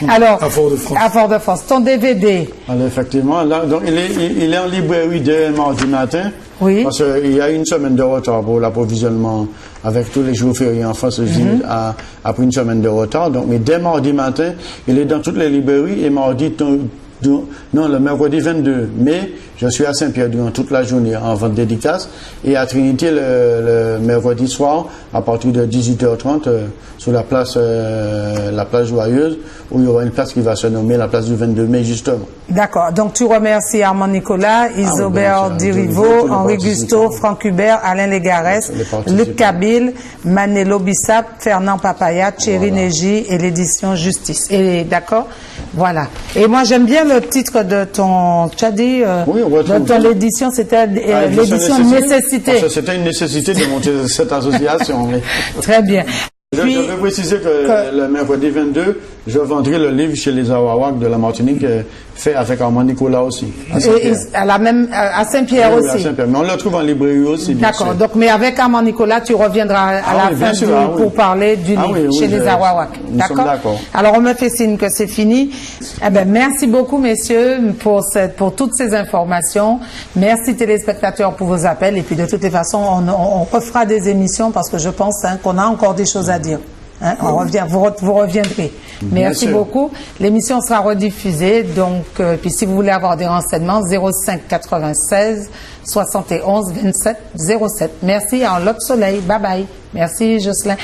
Alors, à Fort-de-France. À Fort-de-France. Ton DVD. Alors, effectivement, là, donc, il est en librairie dès mardi matin. Oui. Parce qu'il y a une semaine de retard pour l'approvisionnement avec tous les jours fériés en France. A pris une semaine de retard. Donc, mais dès mardi matin, il est dans toutes les librairies et mardi, le mercredi 22 mai, je suis à Saint-Pierre durant toute la journée en vente dédicace et à Trinité le mercredi soir à partir de 18h30 sur la place Joyeuse où il y aura une place qui va se nommer la place du 22 mai justement. D'accord. Donc tu remercies Armand Nicolas, Isobert Dirivo, Henri Gusto, Franck Hubert, Alain Légarès, Luc Kabyle, Manelo Bissap, Fernand Papaya, Thierry Neji et l'édition Justice. Et d'accord? Voilà. Et moi j'aime bien le titre de ton, tu as dit, de ton édition, c'était l'édition Nécessité. Parce que c'était une nécessité de monter cette association. Très bien. Je veux préciser que le mercredi 22, je vendrai le livre chez les Awawak de la Martinique, fait avec Armand Nicolas aussi. À Saint-Pierre oui, aussi. À Saint-Pierre. Mais on le trouve en librairie aussi. D'accord. Donc, mais avec Armand Nicolas, tu reviendras à la fin pour parler du livre chez les Awawak. D'accord. Alors, on me fait signe que c'est fini. Eh ben, merci beaucoup, messieurs, pour toutes ces informations. Merci, téléspectateurs, pour vos appels. Et puis, de toutes les façons, on refera des émissions parce que je pense qu'on a encore des choses à dire. On revient, vous reviendrez. Merci beaucoup. L'émission sera rediffusée. Donc, puis si vous voulez avoir des renseignements, 05 96 71 27 07. Merci en Lot Soleil. Bye bye. Merci Jocelyn.